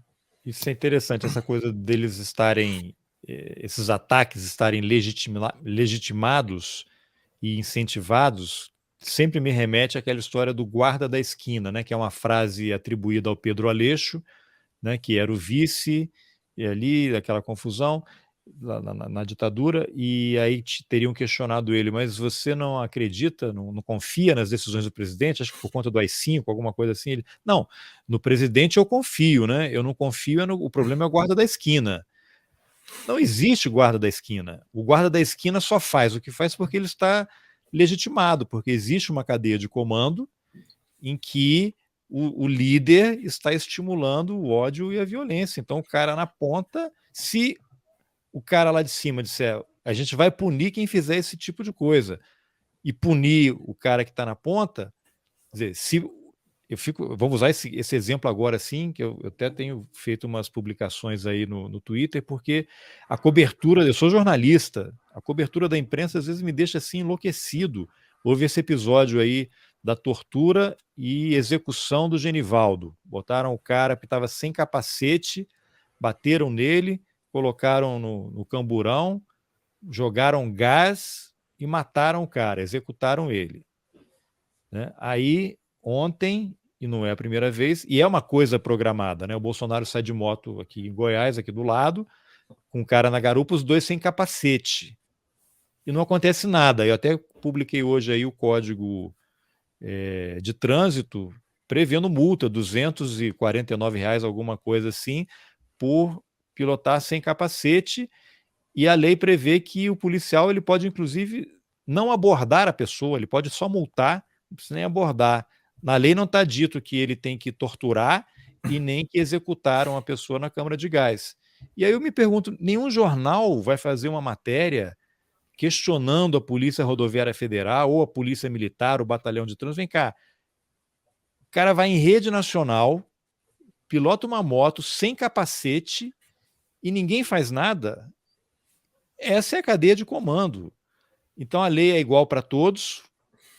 Isso é interessante, essa coisa deles estarem, esses ataques estarem legitimados e incentivados, sempre me remete àquela história do guarda da esquina, né, que é uma frase atribuída ao Pedro Aleixo, né, que era o vice, e ali, aquela confusão, na ditadura, e aí teriam questionado ele, mas você não acredita, não confia nas decisões do presidente, acho que por conta do AI-5, alguma coisa assim, ele, não, no presidente eu confio, né, eu não confio, o problema é o guarda da esquina. Não existe guarda da esquina, o guarda da esquina só faz o que faz porque ele está legitimado, porque existe uma cadeia de comando em que o líder está estimulando o ódio e a violência, então o cara na ponta, se o cara lá de cima disser, a gente vai punir quem fizer esse tipo de coisa, e punir o cara que está na ponta, quer dizer, se vamos usar esse exemplo agora sim, que eu até tenho feito umas publicações aí no Twitter, porque a cobertura, eu sou jornalista, a cobertura da imprensa às vezes me deixa assim enlouquecido. Houve esse episódio aí da tortura e execução do Genivaldo, botaram o cara que estava sem capacete, bateram nele, colocaram no camburão, jogaram gás e mataram o cara, executaram ele. Né? Aí, ontem, e não é a primeira vez, e é uma coisa programada, né? O Bolsonaro sai de moto aqui em Goiás, aqui do lado, com um cara na garupa, os dois sem capacete. E não acontece nada. Eu até publiquei hoje aí o código de trânsito prevendo multa, R$ 249, alguma coisa assim, por pilotar sem capacete, e a lei prevê que o policial ele pode, inclusive, não abordar a pessoa, ele pode só multar, não precisa nem abordar. Na lei não está dito que ele tem que torturar e nem que executar uma pessoa na câmara de gás. E aí eu me pergunto, nenhum jornal vai fazer uma matéria questionando a Polícia Rodoviária Federal ou a Polícia Militar, o Batalhão de Trânsito? Vem cá, o cara vai em rede nacional, pilota uma moto sem capacete e ninguém faz nada? Essa é a cadeia de comando. Então a lei é igual para todos,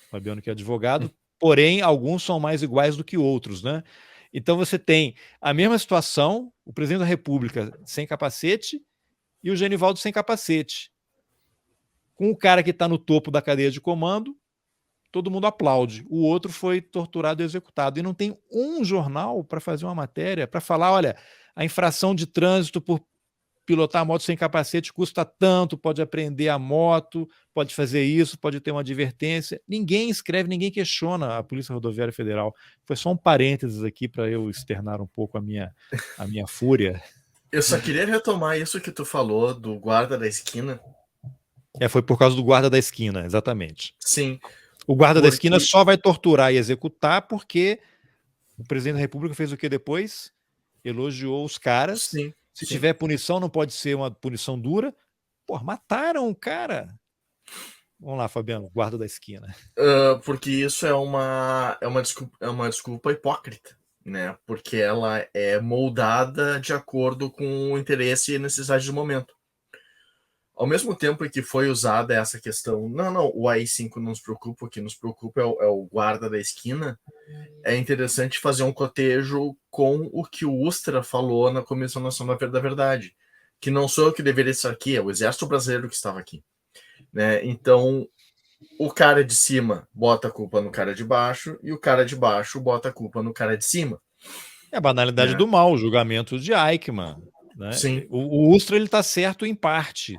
Fabiano que é advogado, porém alguns são mais iguais do que outros, né? Então você tem a mesma situação, o presidente da República sem capacete e o Genivaldo sem capacete. Com o cara que está no topo da cadeia de comando, todo mundo aplaude. O outro foi torturado e executado. E não tem um jornal para fazer uma matéria, para falar, olha, a infração de trânsito por pilotar a moto sem capacete custa tanto, pode apreender a moto, pode fazer isso, pode ter uma advertência. Ninguém escreve, ninguém questiona a Polícia Rodoviária Federal. Foi só um parênteses aqui para eu externar um pouco a minha fúria. Eu só queria retomar isso que tu falou do guarda da esquina. Foi por causa do guarda da esquina, exatamente. Sim. O guarda da esquina só vai torturar e executar porque o presidente da República fez o que depois? Elogiou os caras. Sim. Se tiver punição, não pode ser uma punição dura. Pô, mataram o cara. Vamos lá, Fabiano, guarda da esquina. Porque isso é uma desculpa hipócrita, né? Porque ela é moldada de acordo com o interesse e necessidade do momento. Ao mesmo tempo que foi usada essa questão, não, o AI-5 não nos preocupa, o que nos preocupa é o guarda da esquina, é interessante fazer um cotejo com o que o Ustra falou na Comissão Nacional da Verdade, que não sou eu que deveria estar aqui, é o Exército Brasileiro que estava aqui. Né? Então, o cara de cima bota a culpa no cara de baixo e o cara de baixo bota a culpa no cara de cima. É a banalidade do mal, o julgamento de Eichmann. Né? Sim. O Ustra está certo em parte.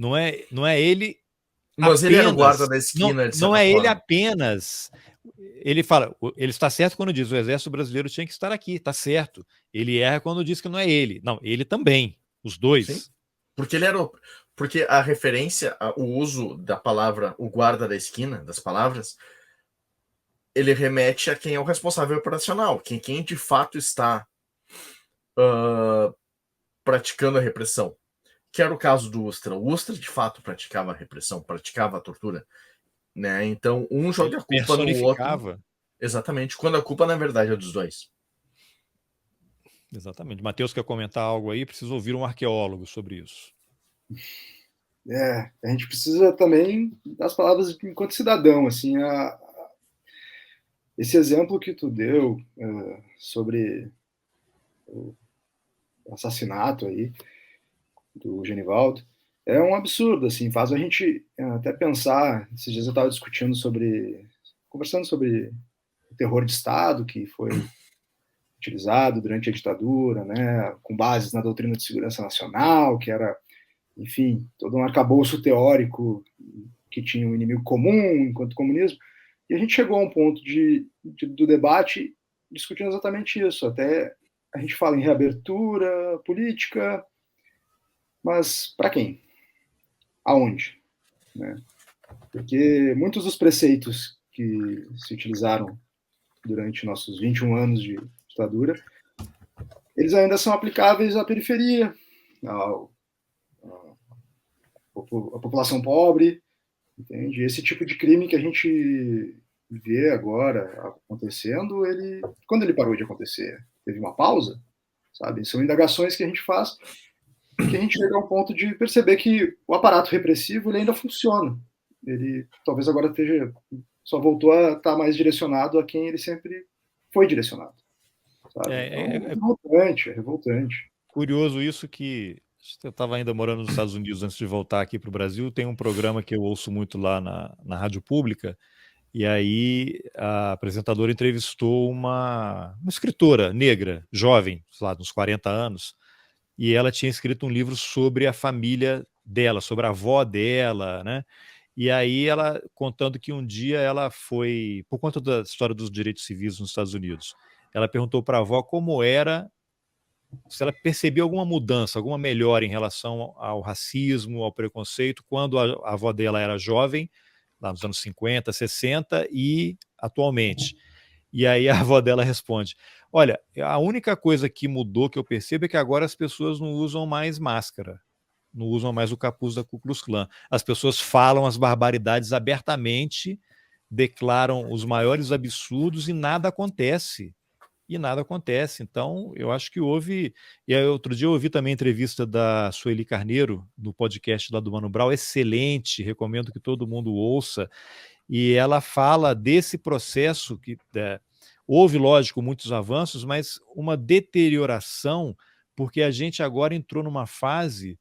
Não é ele. Mas apenas, ele era o guarda da esquina, não é ele apenas. Ele fala, ele está certo quando diz o Exército Brasileiro tinha que estar aqui, está certo. Ele erra quando diz que não é ele. Não, ele também, os dois. Sim. Porque a referência, o uso da palavra o guarda da esquina, das palavras, ele remete a quem é o responsável operacional, quem de fato está praticando a repressão. Que era o caso do Ustra. O Ustra, de fato, praticava a repressão, praticava a tortura. Né? Então, um joga a culpa no outro. Exatamente, quando a culpa, na verdade, é dos dois. Exatamente. Matheus quer comentar algo aí? Preciso ouvir um arqueólogo sobre isso. A gente precisa também das palavras enquanto cidadão. Assim, esse exemplo que tu deu sobre o assassinato aí do Genivaldo é um absurdo, assim, faz a gente até pensar. Esses dias eu estava conversando sobre o terror de Estado que foi utilizado durante a ditadura, né, com bases na doutrina de segurança nacional, que era, enfim, todo um arcabouço teórico que tinha um inimigo comum enquanto comunismo, e a gente chegou a um ponto do debate discutindo exatamente isso. Até a gente fala em reabertura política, mas para quem? Aonde? Né? Porque muitos dos preceitos que se utilizaram durante nossos 21 anos de ditadura, eles ainda são aplicáveis à periferia, à população pobre, entende? Esse tipo de crime que a gente vê agora acontecendo, quando ele parou de acontecer? Teve uma pausa? Sabe? São indagações que a gente faz, que a gente chega ao ponto de perceber que o aparato repressivo ele ainda funciona. Ele talvez agora só voltou a estar mais direcionado a quem ele sempre foi direcionado. Sabe? É revoltante. Curioso isso que eu estava ainda morando nos Estados Unidos antes de voltar aqui para o Brasil. Tem um programa que eu ouço muito lá na rádio pública, E aí a apresentadora entrevistou uma escritora negra, jovem, sei lá, uns 40 anos, e ela tinha escrito um livro sobre a família dela, sobre a avó dela, né? E aí ela contando que um dia ela foi, por conta da história dos direitos civis nos Estados Unidos, ela perguntou para a avó como era, se ela percebia alguma mudança, alguma melhora em relação ao racismo, ao preconceito, quando a avó dela era jovem, lá nos anos 50, 60 e atualmente. E aí a avó dela responde: olha, a única coisa que mudou que eu percebo é que agora as pessoas não usam mais máscara, não usam mais o capuz da Ku Klux Klan. As pessoas falam as barbaridades abertamente, declaram os maiores absurdos e nada acontece. E nada acontece. Então, eu acho que houve. E aí, outro dia eu ouvi também a entrevista da Sueli Carneiro, no podcast lá do Mano Brown, excelente, recomendo que todo mundo ouça. E ela fala desse processo que houve, lógico, muitos avanços, mas uma deterioração, porque a gente agora entrou numa fase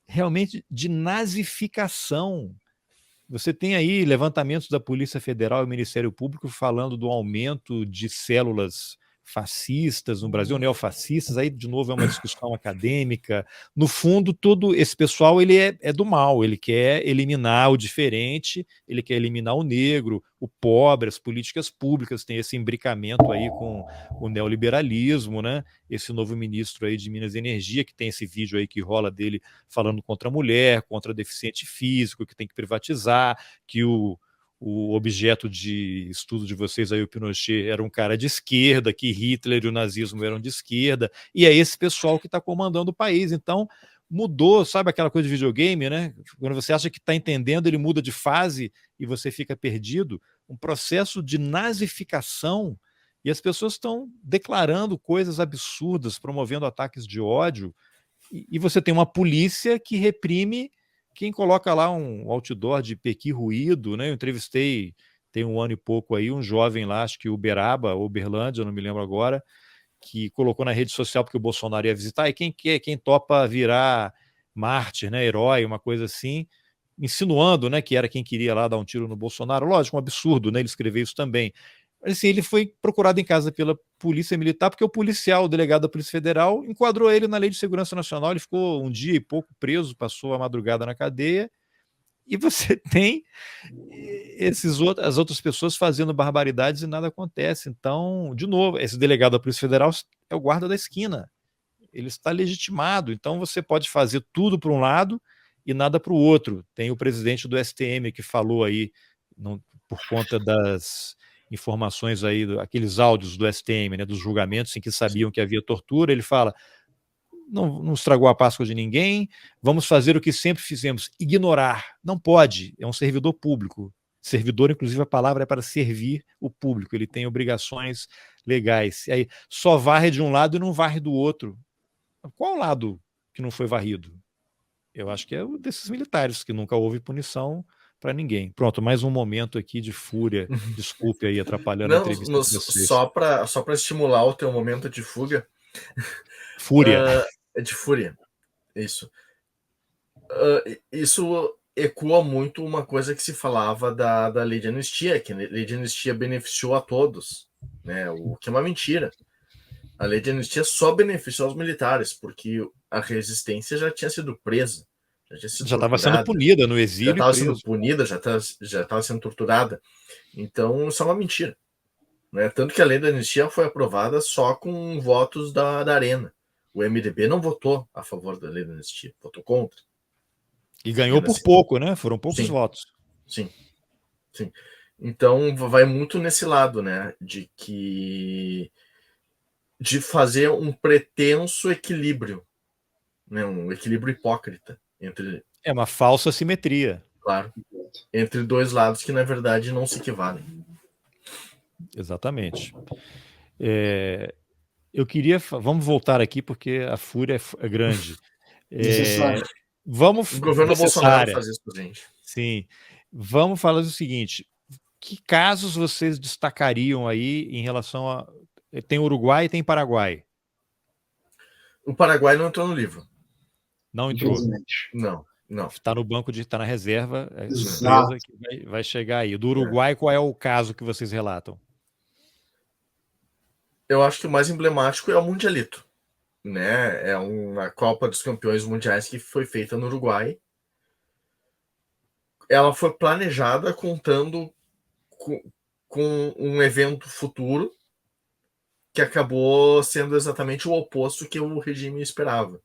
realmente de nazificação. Você tem aí levantamentos da Polícia Federal e Ministério Público falando do aumento de células fascistas no Brasil, neofascistas, aí de novo é uma discussão acadêmica. No fundo, todo esse pessoal ele é do mal, ele quer eliminar o diferente, ele quer eliminar o negro, o pobre, as políticas públicas, tem esse imbricamento aí com o neoliberalismo, né? Esse novo ministro aí de Minas e Energia, que tem esse vídeo aí que rola dele falando contra a mulher, contra deficiente físico, que tem que privatizar, que o objeto de estudo de vocês aí, o Pinochet, era um cara de esquerda, que Hitler e o nazismo eram de esquerda, e é esse pessoal que está comandando o país. Então, mudou, sabe aquela coisa de videogame, né? Quando você acha que está entendendo, ele muda de fase e você fica perdido. Um processo de nazificação, e as pessoas estão declarando coisas absurdas, promovendo ataques de ódio, e você tem uma polícia que reprime quem coloca lá um outdoor de Pequi ruído, né? Eu entrevistei, tem um ano e pouco aí, um jovem lá, acho que Uberaba, Uberlândia, não me lembro agora, que colocou na rede social porque o Bolsonaro ia visitar, e quem quer, quem topa virar mártir, né? Herói, uma coisa assim, insinuando, né, que era quem queria lá dar um tiro no Bolsonaro. Lógico, um absurdo, né? Ele escreveu isso também. Assim, ele foi procurado em casa pela Polícia Militar, porque o policial, o delegado da Polícia Federal, enquadrou ele na Lei de Segurança Nacional. Ele ficou um dia e pouco preso, passou a madrugada na cadeia. E você tem as outras pessoas fazendo barbaridades e nada acontece. Então, de novo, esse delegado da Polícia Federal é o guarda da esquina. Ele está legitimado. Então, você pode fazer tudo para um lado e nada para o outro. Tem o presidente do STM que falou aí, por conta das informações aí, aqueles áudios do STM, né, dos julgamentos em que sabiam que havia tortura, ele fala: não estragou a Páscoa de ninguém, vamos fazer o que sempre fizemos, ignorar. Não pode, é um servidor público. Servidor, inclusive, a palavra é para servir o público, ele tem obrigações legais. E aí só varre de um lado e não varre do outro. Qual lado que não foi varrido? Eu acho que é o desses militares, que nunca houve punição para ninguém. Pronto, mais um momento aqui de fúria. Desculpe aí, atrapalhando a entrevista de vocês. Só para estimular o teu momento de fuga. Fúria. De fúria. Isso. Isso ecoa muito uma coisa que se falava da lei de anistia, que a lei de anistia beneficiou a todos, né? O que é uma mentira. A lei de anistia só beneficiou os militares, porque a resistência já tinha sido presa. Já estava sendo punida no exílio. Já estava sendo punida, já estava sendo torturada. Então, isso é uma mentira. Né? Tanto que a lei da anistia foi aprovada só com votos da Arena. O MDB não votou a favor da lei da anistia, votou contra. E ganhou por pouco, né? Foram poucos votos. Sim. Então, vai muito nesse lado, né? De fazer um pretenso equilíbrio, né? Um equilíbrio hipócrita entre... É uma falsa simetria. Claro. Entre dois lados que, na verdade, não se equivalem. Exatamente. Eu queria... Vamos voltar aqui, porque a fúria é grande. Vamos... O governo Bolsonaro faz isso pra gente. Sim. Vamos falar do seguinte: que casos vocês destacariam aí em relação a... Tem Uruguai e tem Paraguai. O Paraguai não entrou no livro. Não entrou? Não. Não. Está no banco está na reserva, é Exato. surpresa que vai chegar aí. Do Uruguai, qual é o caso que vocês relatam? Eu acho que o mais emblemático é o Mundialito, né? É uma Copa dos Campeões Mundiais que foi feita no Uruguai. Ela foi planejada contando com um evento futuro que acabou sendo exatamente o oposto que o regime esperava.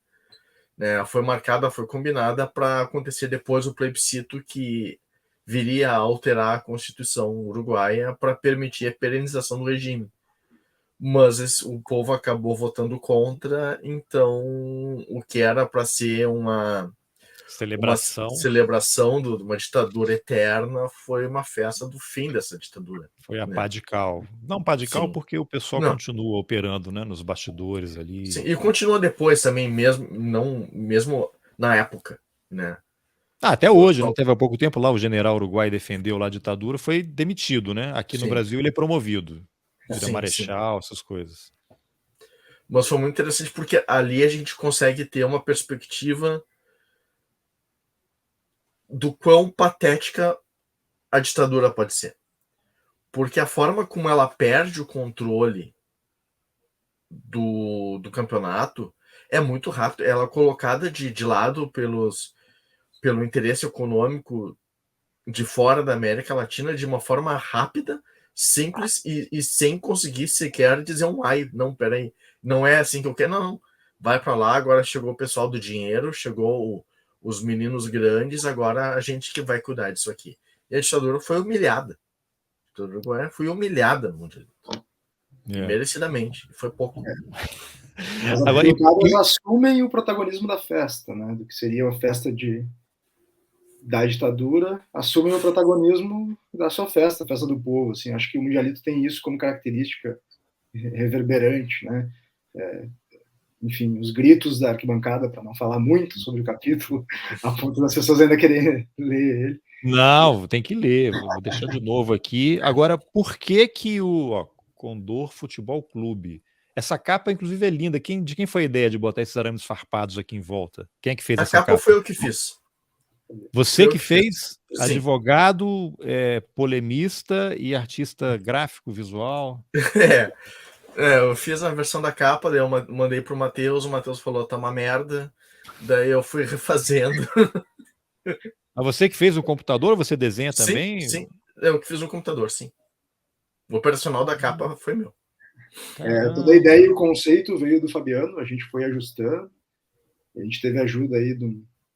Né? Foi marcada, foi combinada para acontecer depois o plebiscito que viria a alterar a Constituição uruguaia para permitir a perenização do regime. Mas o povo acabou votando contra, então o que era para ser uma celebração de uma ditadura eterna foi uma festa do fim dessa ditadura. Foi a pá de cal. Não pá de cal Sim. porque o pessoal Não. continua operando, né, nos bastidores ali. Sim, e continua depois também, mesmo na época, né? Até hoje, não teve há pouco tempo lá, o general uruguai defendeu lá a ditadura, foi demitido, né? Aqui no Brasil ele é promovido. Vira marechal, essas coisas. Mas foi muito interessante porque ali a gente consegue ter uma perspectiva do quão patética a ditadura pode ser. Porque a forma como ela perde o controle do campeonato é muito rápido. Ela é colocada de lado pelo interesse econômico de fora da América Latina de uma forma rápida, simples e sem conseguir sequer dizer um ai, não, peraí, não é assim que eu quero, não. Vai para lá, agora chegou o pessoal do dinheiro, chegou os meninos grandes, agora a gente que vai cuidar disso aqui. E a ditadura foi humilhada. A ditadura uruguaiana foi humilhada no Mundialito. Merecidamente. Foi pouco. As arquibancadas assumem o protagonismo da festa, né? Do que seria a festa da ditadura, assumem o protagonismo da sua festa, a festa do povo. Assim, acho que o Mundialito tem isso como característica reverberante, né? Enfim, os gritos da arquibancada, para não falar muito sobre o capítulo, a ponto das pessoas ainda querem ler ele. Não, tem que ler, vou deixar de novo aqui. Agora, por que o Condor Futebol Clube? Essa capa, inclusive, é linda. De quem foi a ideia de botar esses arames farpados aqui em volta? Quem é que fez essa capa? A capa foi eu que fiz. Você que fez? Advogado, polemista e artista gráfico, visual? Eu fiz a versão da capa, daí eu mandei pro Matheus, o Matheus falou, tá uma merda, daí eu fui refazendo. Mas você que fez o computador, você desenha também? Sim, eu que fiz no computador, sim. O operacional da capa foi meu. Toda a ideia e o conceito veio do Fabiano, a gente foi ajustando, a gente teve ajuda aí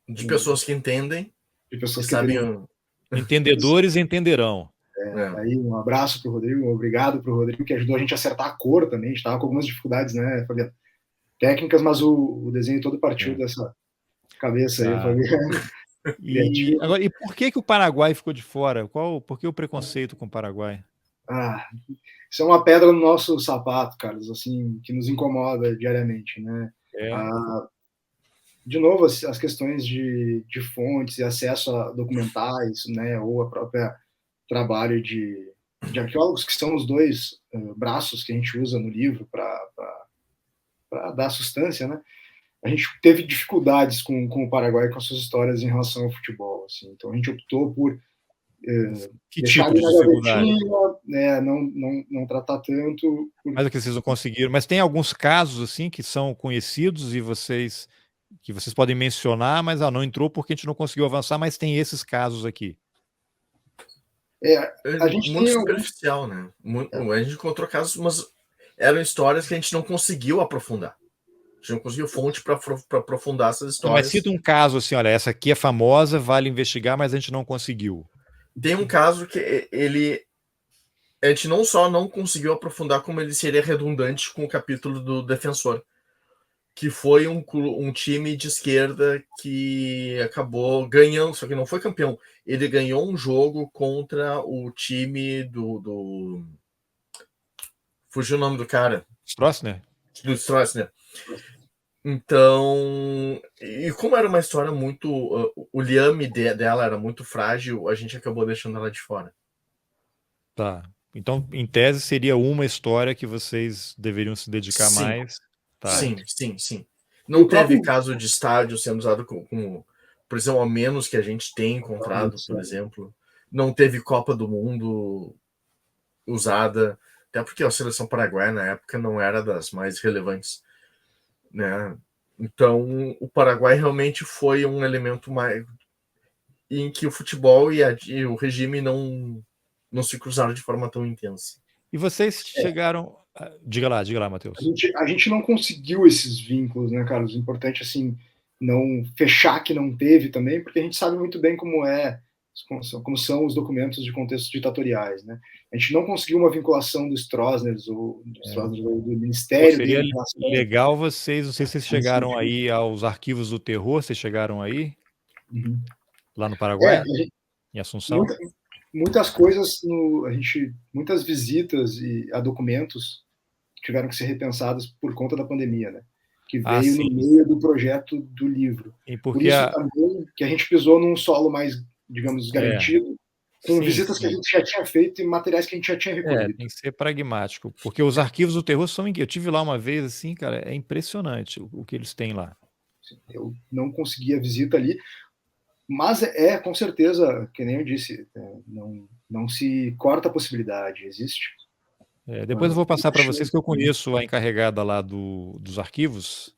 de pessoas que entendem, de pessoas que sabem. Entendedores entenderão. Aí um abraço pro Rodrigo, obrigado pro Rodrigo, que ajudou a gente a acertar a cor também, a gente tava com algumas dificuldades, né, Fabiano? Técnicas, mas o desenho todo partiu dessa cabeça aí, Fabiano. E por que o Paraguai ficou de fora? Por que o preconceito com o Paraguai? Isso é uma pedra no nosso sapato, Carlos, assim, que nos incomoda diariamente, né? De novo, as questões de fontes e acesso a documentais, né, ou a própria trabalho de arqueólogos, que são os dois braços que a gente usa no livro para dar sustância, né? A gente teve dificuldades com o Paraguai, com as suas histórias em relação ao futebol, assim. Então a gente optou por deixar ele na gavetinha, né, não tratar tanto. Mas é que vocês não conseguiram. Mas tem alguns casos assim que são conhecidos e que vocês podem mencionar, mas não entrou porque a gente não conseguiu avançar, mas tem esses casos aqui. A gente muito superficial, né? A gente encontrou casos, mas eram histórias que a gente não conseguiu aprofundar. A gente não conseguiu fonte para aprofundar essas histórias. Mas cita um caso assim, olha, essa aqui é famosa, vale investigar, mas a gente não conseguiu. Tem um caso que a gente não só não conseguiu aprofundar, como ele seria redundante com o capítulo do Defensor, que foi um time de esquerda que acabou ganhando, só que não foi campeão. Ele ganhou um jogo contra o time do... Fugiu o nome do cara. Stroessner? Do Stroessner. Então, e como era uma história muito... o liame dela era muito frágil, a gente acabou deixando ela de fora. Tá. Então, em tese, seria uma história que vocês deveriam se dedicar mais. Tá. Sim. Não teve caso de estádio sendo usado como prisão a menos que a gente tem encontrado, por exemplo. Não teve Copa do Mundo usada, até porque a seleção paraguaia na época não era das mais relevantes, né? Então, o Paraguai realmente foi um elemento mais em que o futebol e o regime não se cruzaram de forma tão intensa. E vocês chegaram... Diga lá, Matheus. A gente não conseguiu esses vínculos, né, Carlos? Importante, assim, não fechar que não teve também, porque a gente sabe muito bem como são os documentos de contextos ditatoriais, né? A gente não conseguiu uma vinculação do Stroessner ou do Ministério. Seria legal vocês, não sei se vocês chegaram aí aos arquivos do terror, vocês chegaram aí? Uhum. Lá no Paraguai? Em Assunção? Muitas coisas, muitas visitas a documentos tiveram que ser repensadas por conta da pandemia, né? Que veio no meio do projeto do livro. Por isso também que a gente pisou num solo mais, digamos, garantido, com visitas que a gente já tinha feito e materiais que a gente já tinha recolhido. Tem que ser pragmático, porque os arquivos do terror são... Eu tive lá uma vez, assim, cara, é impressionante o que eles têm lá. Eu não consegui a visita ali, mas com certeza, que nem eu disse, não se corta a possibilidade, existe. Depois eu vou passar para vocês que eu conheço a encarregada lá dos arquivos,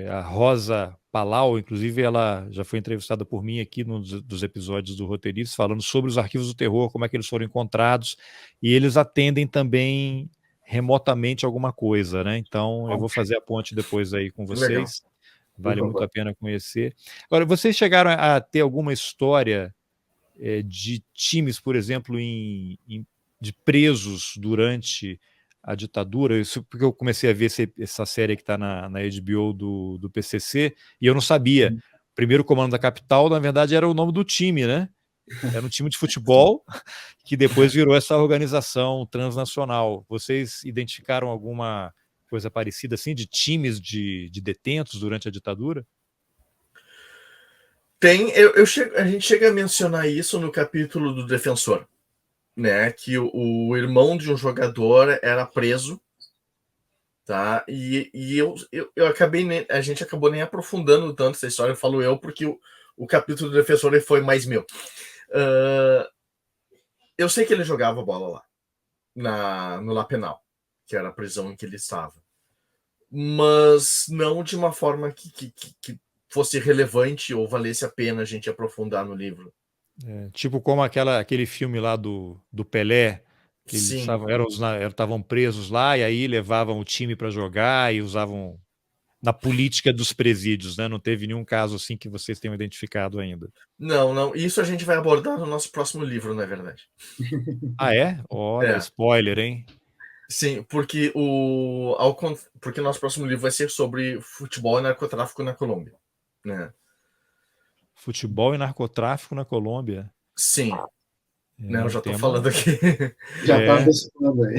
a Rosa Palau, inclusive ela já foi entrevistada por mim aqui num dos episódios do Roteiristas, falando sobre os arquivos do terror, como é que eles foram encontrados, e eles atendem também remotamente alguma coisa, né? Então eu vou fazer a ponte depois aí com vocês. Legal. Vale muito a pena conhecer. Agora, vocês chegaram a ter alguma história de times, por exemplo, de presos durante a ditadura? Isso porque eu comecei a ver essa série que está na HBO do PCC, e eu não sabia. Primeiro Comando da Capital, na verdade, era o nome do time, né? Era um time de futebol que depois virou essa organização transnacional. Vocês identificaram alguma coisa parecida assim, de times de detentos durante a ditadura? Tem, a gente chega a mencionar isso no capítulo do Defensor, né? Que o irmão de um jogador era preso, tá? E eu acabei, a gente acabou nem aprofundando tanto essa história, eu falo porque o capítulo do Defensor foi mais meu. Eu sei que ele jogava bola lá, no La Penal, que era a prisão em que ele estava, mas não de uma forma que fosse relevante ou valesse a pena a gente aprofundar no livro. Tipo como aquele filme lá do Pelé, que eles estavam presos lá e aí levavam o time para jogar e usavam na política dos presídios, né? Não teve nenhum caso assim que vocês tenham identificado ainda. Não. Isso a gente vai abordar no nosso próximo livro, na verdade. Ah, é? Olha, spoiler, hein? Sim, porque nosso próximo livro vai ser sobre futebol e narcotráfico na Colômbia, né? Futebol e narcotráfico na Colômbia. Sim. Eu já estou falando aqui. Já está antecipando aí.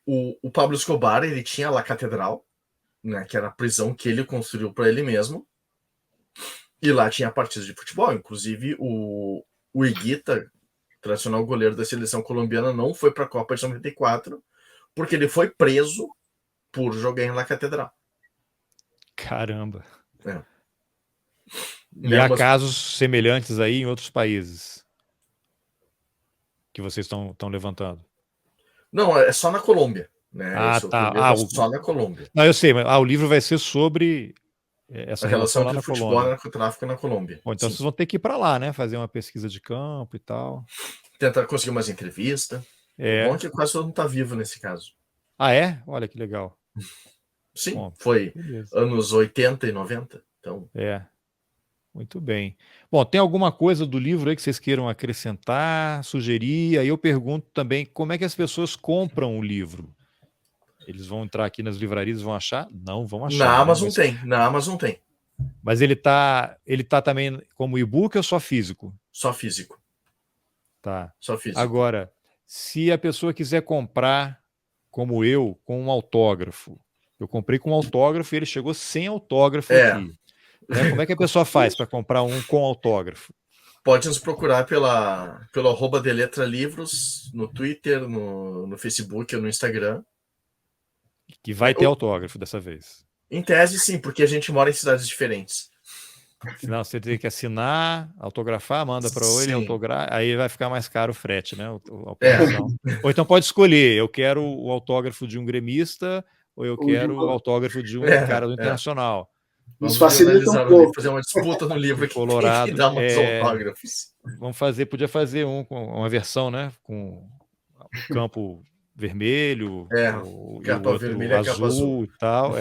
O Pablo Escobar, ele tinha a La Catedral, né, que era a prisão que ele construiu para ele mesmo. E lá tinha partidas de futebol. Inclusive, o Higuita, tradicional goleiro da seleção colombiana, não foi para a Copa de 94, porque ele foi preso por jogar em La Catedral. Caramba. E há casos semelhantes aí em outros países que vocês estão levantando? Não, é só na Colômbia. Né? Tá. Só na Colômbia. Não, eu sei, mas o livro vai ser sobre essa relação lá entre na futebol Colômbia. E narcotráfico na Colômbia. Bom, então vocês vão ter que ir para lá, né? Fazer uma pesquisa de campo e tal. Tentar conseguir umas entrevistas. Bom que quase todo mundo está vivo nesse caso. Ah, é? Olha que legal. Sim, foi anos 80 e 90. Então... Muito bem. Bom, tem alguma coisa do livro aí que vocês queiram acrescentar, sugerir? Aí eu pergunto também como é que as pessoas compram o livro. Eles vão entrar aqui nas livrarias e vão achar? Não vão achar. Na Amazon tem. Na Amazon tem. Mas ele tá também como e-book ou só físico? Só físico. Tá. Só físico. Agora, se a pessoa quiser comprar, como eu, com um autógrafo. Eu comprei com um autógrafo e ele chegou sem autógrafo aqui. Como é que a pessoa faz para comprar um com autógrafo? Pode nos procurar pelo @deletralivros no Twitter, no Facebook ou no Instagram. Que vai ter autógrafo dessa vez. Em tese, sim, porque a gente mora em cidades diferentes. Senão você tem que assinar, autografar, manda para ele, Sim. aí vai ficar mais caro o frete, né? A operação. Ou então pode escolher, eu quero o autógrafo de um gremista ou eu quero o autógrafo de um cara do Internacional. Nos Vamos facilita um analisar o livro, pouco. fazer uma disputa no livro aqui, quem que Colorado. dá mais autógrafos. Podia fazer uma versão, né? Com o campo vermelho e o Capa outro vermelha e capa azul e tal.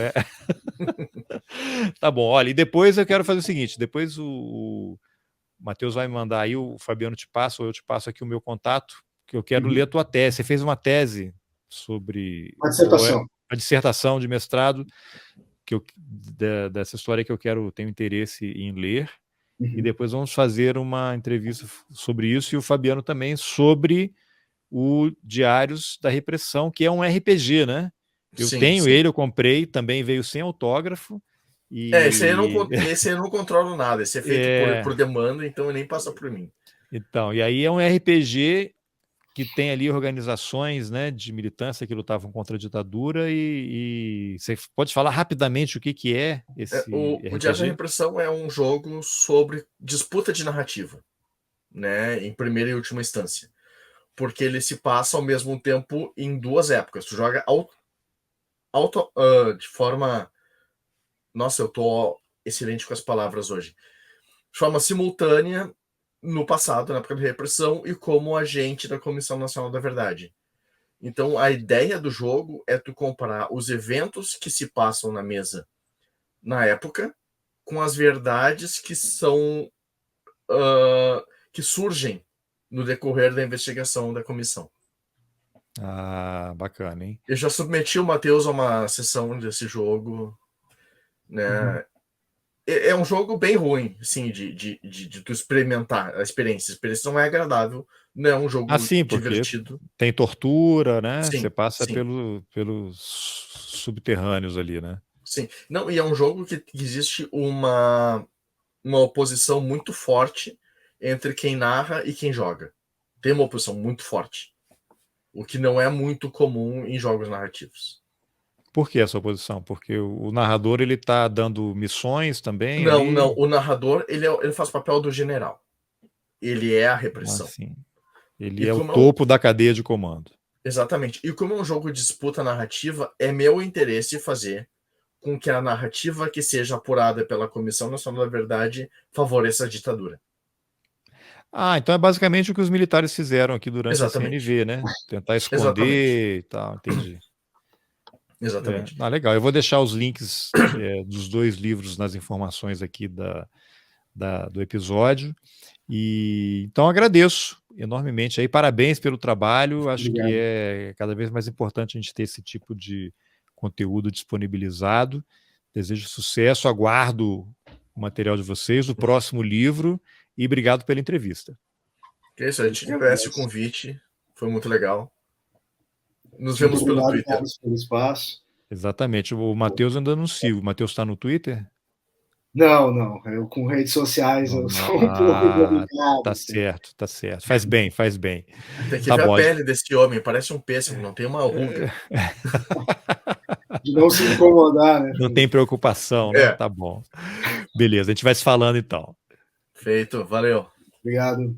Tá bom, olha, e depois eu quero fazer o seguinte, depois o Matheus vai me mandar aí, o Fabiano te passa, ou eu te passo aqui o meu contato, que eu quero ler a tua tese. Você fez uma tese sobre Uma dissertação. a dissertação de mestrado dessa história que eu tenho interesse em ler, e depois vamos fazer uma entrevista sobre isso, e o Fabiano também sobre o Diários da Repressão, que é um RPG, né? Eu tenho ele, eu comprei, também veio sem autógrafo. Esse aí eu não controlo nada, esse é feito por demanda, então nem passa por mim. Então, e aí é um RPG que tem ali organizações, né, de militância que lutavam contra a ditadura, e você pode falar rapidamente o que é esse RPG? O Diário da Repressão é um jogo sobre disputa de narrativa, né, em primeira e última instância, porque ele se passa ao mesmo tempo em duas épocas. Tu joga de forma... Nossa, eu tô excelente com as palavras hoje. De forma simultânea no passado, na época da repressão, e como agente da Comissão Nacional da Verdade. Então, a ideia do jogo é tu comparar os eventos que se passam na mesa na época com as verdades que são que surgem no decorrer da investigação da comissão. Ah, bacana, hein? Eu já submeti o Matheus a uma sessão desse jogo, né? É um jogo bem ruim, assim, de tu experimentar a experiência. A experiência não é agradável, não é um jogo divertido. Tem tortura, né? Sim, você passa pelos subterrâneos ali, né? Sim. Não, e é um jogo que existe uma oposição muito forte entre quem narra e quem joga. Tem uma oposição muito forte. O que não é muito comum em jogos narrativos. Por que essa oposição? Porque o narrador, ele tá dando missões também? Não. O narrador, ele faz o papel do general. Ele é a repressão. Assim, ele é o topo da cadeia de comando. Exatamente. E como é um jogo de disputa narrativa, é meu interesse fazer com que a narrativa que seja apurada pela Comissão Nacional da Verdade favoreça a ditadura. Então é basicamente o que os militares fizeram aqui durante a CNV, né? Tentar esconder e tal, entendi. Exatamente. Legal. Eu vou deixar os links dos 2 livros nas informações aqui do episódio. E então agradeço enormemente aí, parabéns pelo trabalho. Acho que é cada vez mais importante a gente ter esse tipo de conteúdo disponibilizado. Desejo sucesso, aguardo o material de vocês, o próximo livro, e obrigado pela entrevista. É isso, a gente agradece o convite, foi muito legal. Nos vemos pelo Twitter. Pelo espaço. Exatamente. O Matheus ainda não sigo. O Matheus está no Twitter? Não. Eu com redes sociais eu sou um pouco delicado. Tá certo. Faz bem. Tem que ver a pele desse homem, parece um pêssego, não tem uma ruga. De não se incomodar, né? Não tem preocupação, né? Tá bom. Beleza, a gente vai se falando então. Feito, valeu. Obrigado.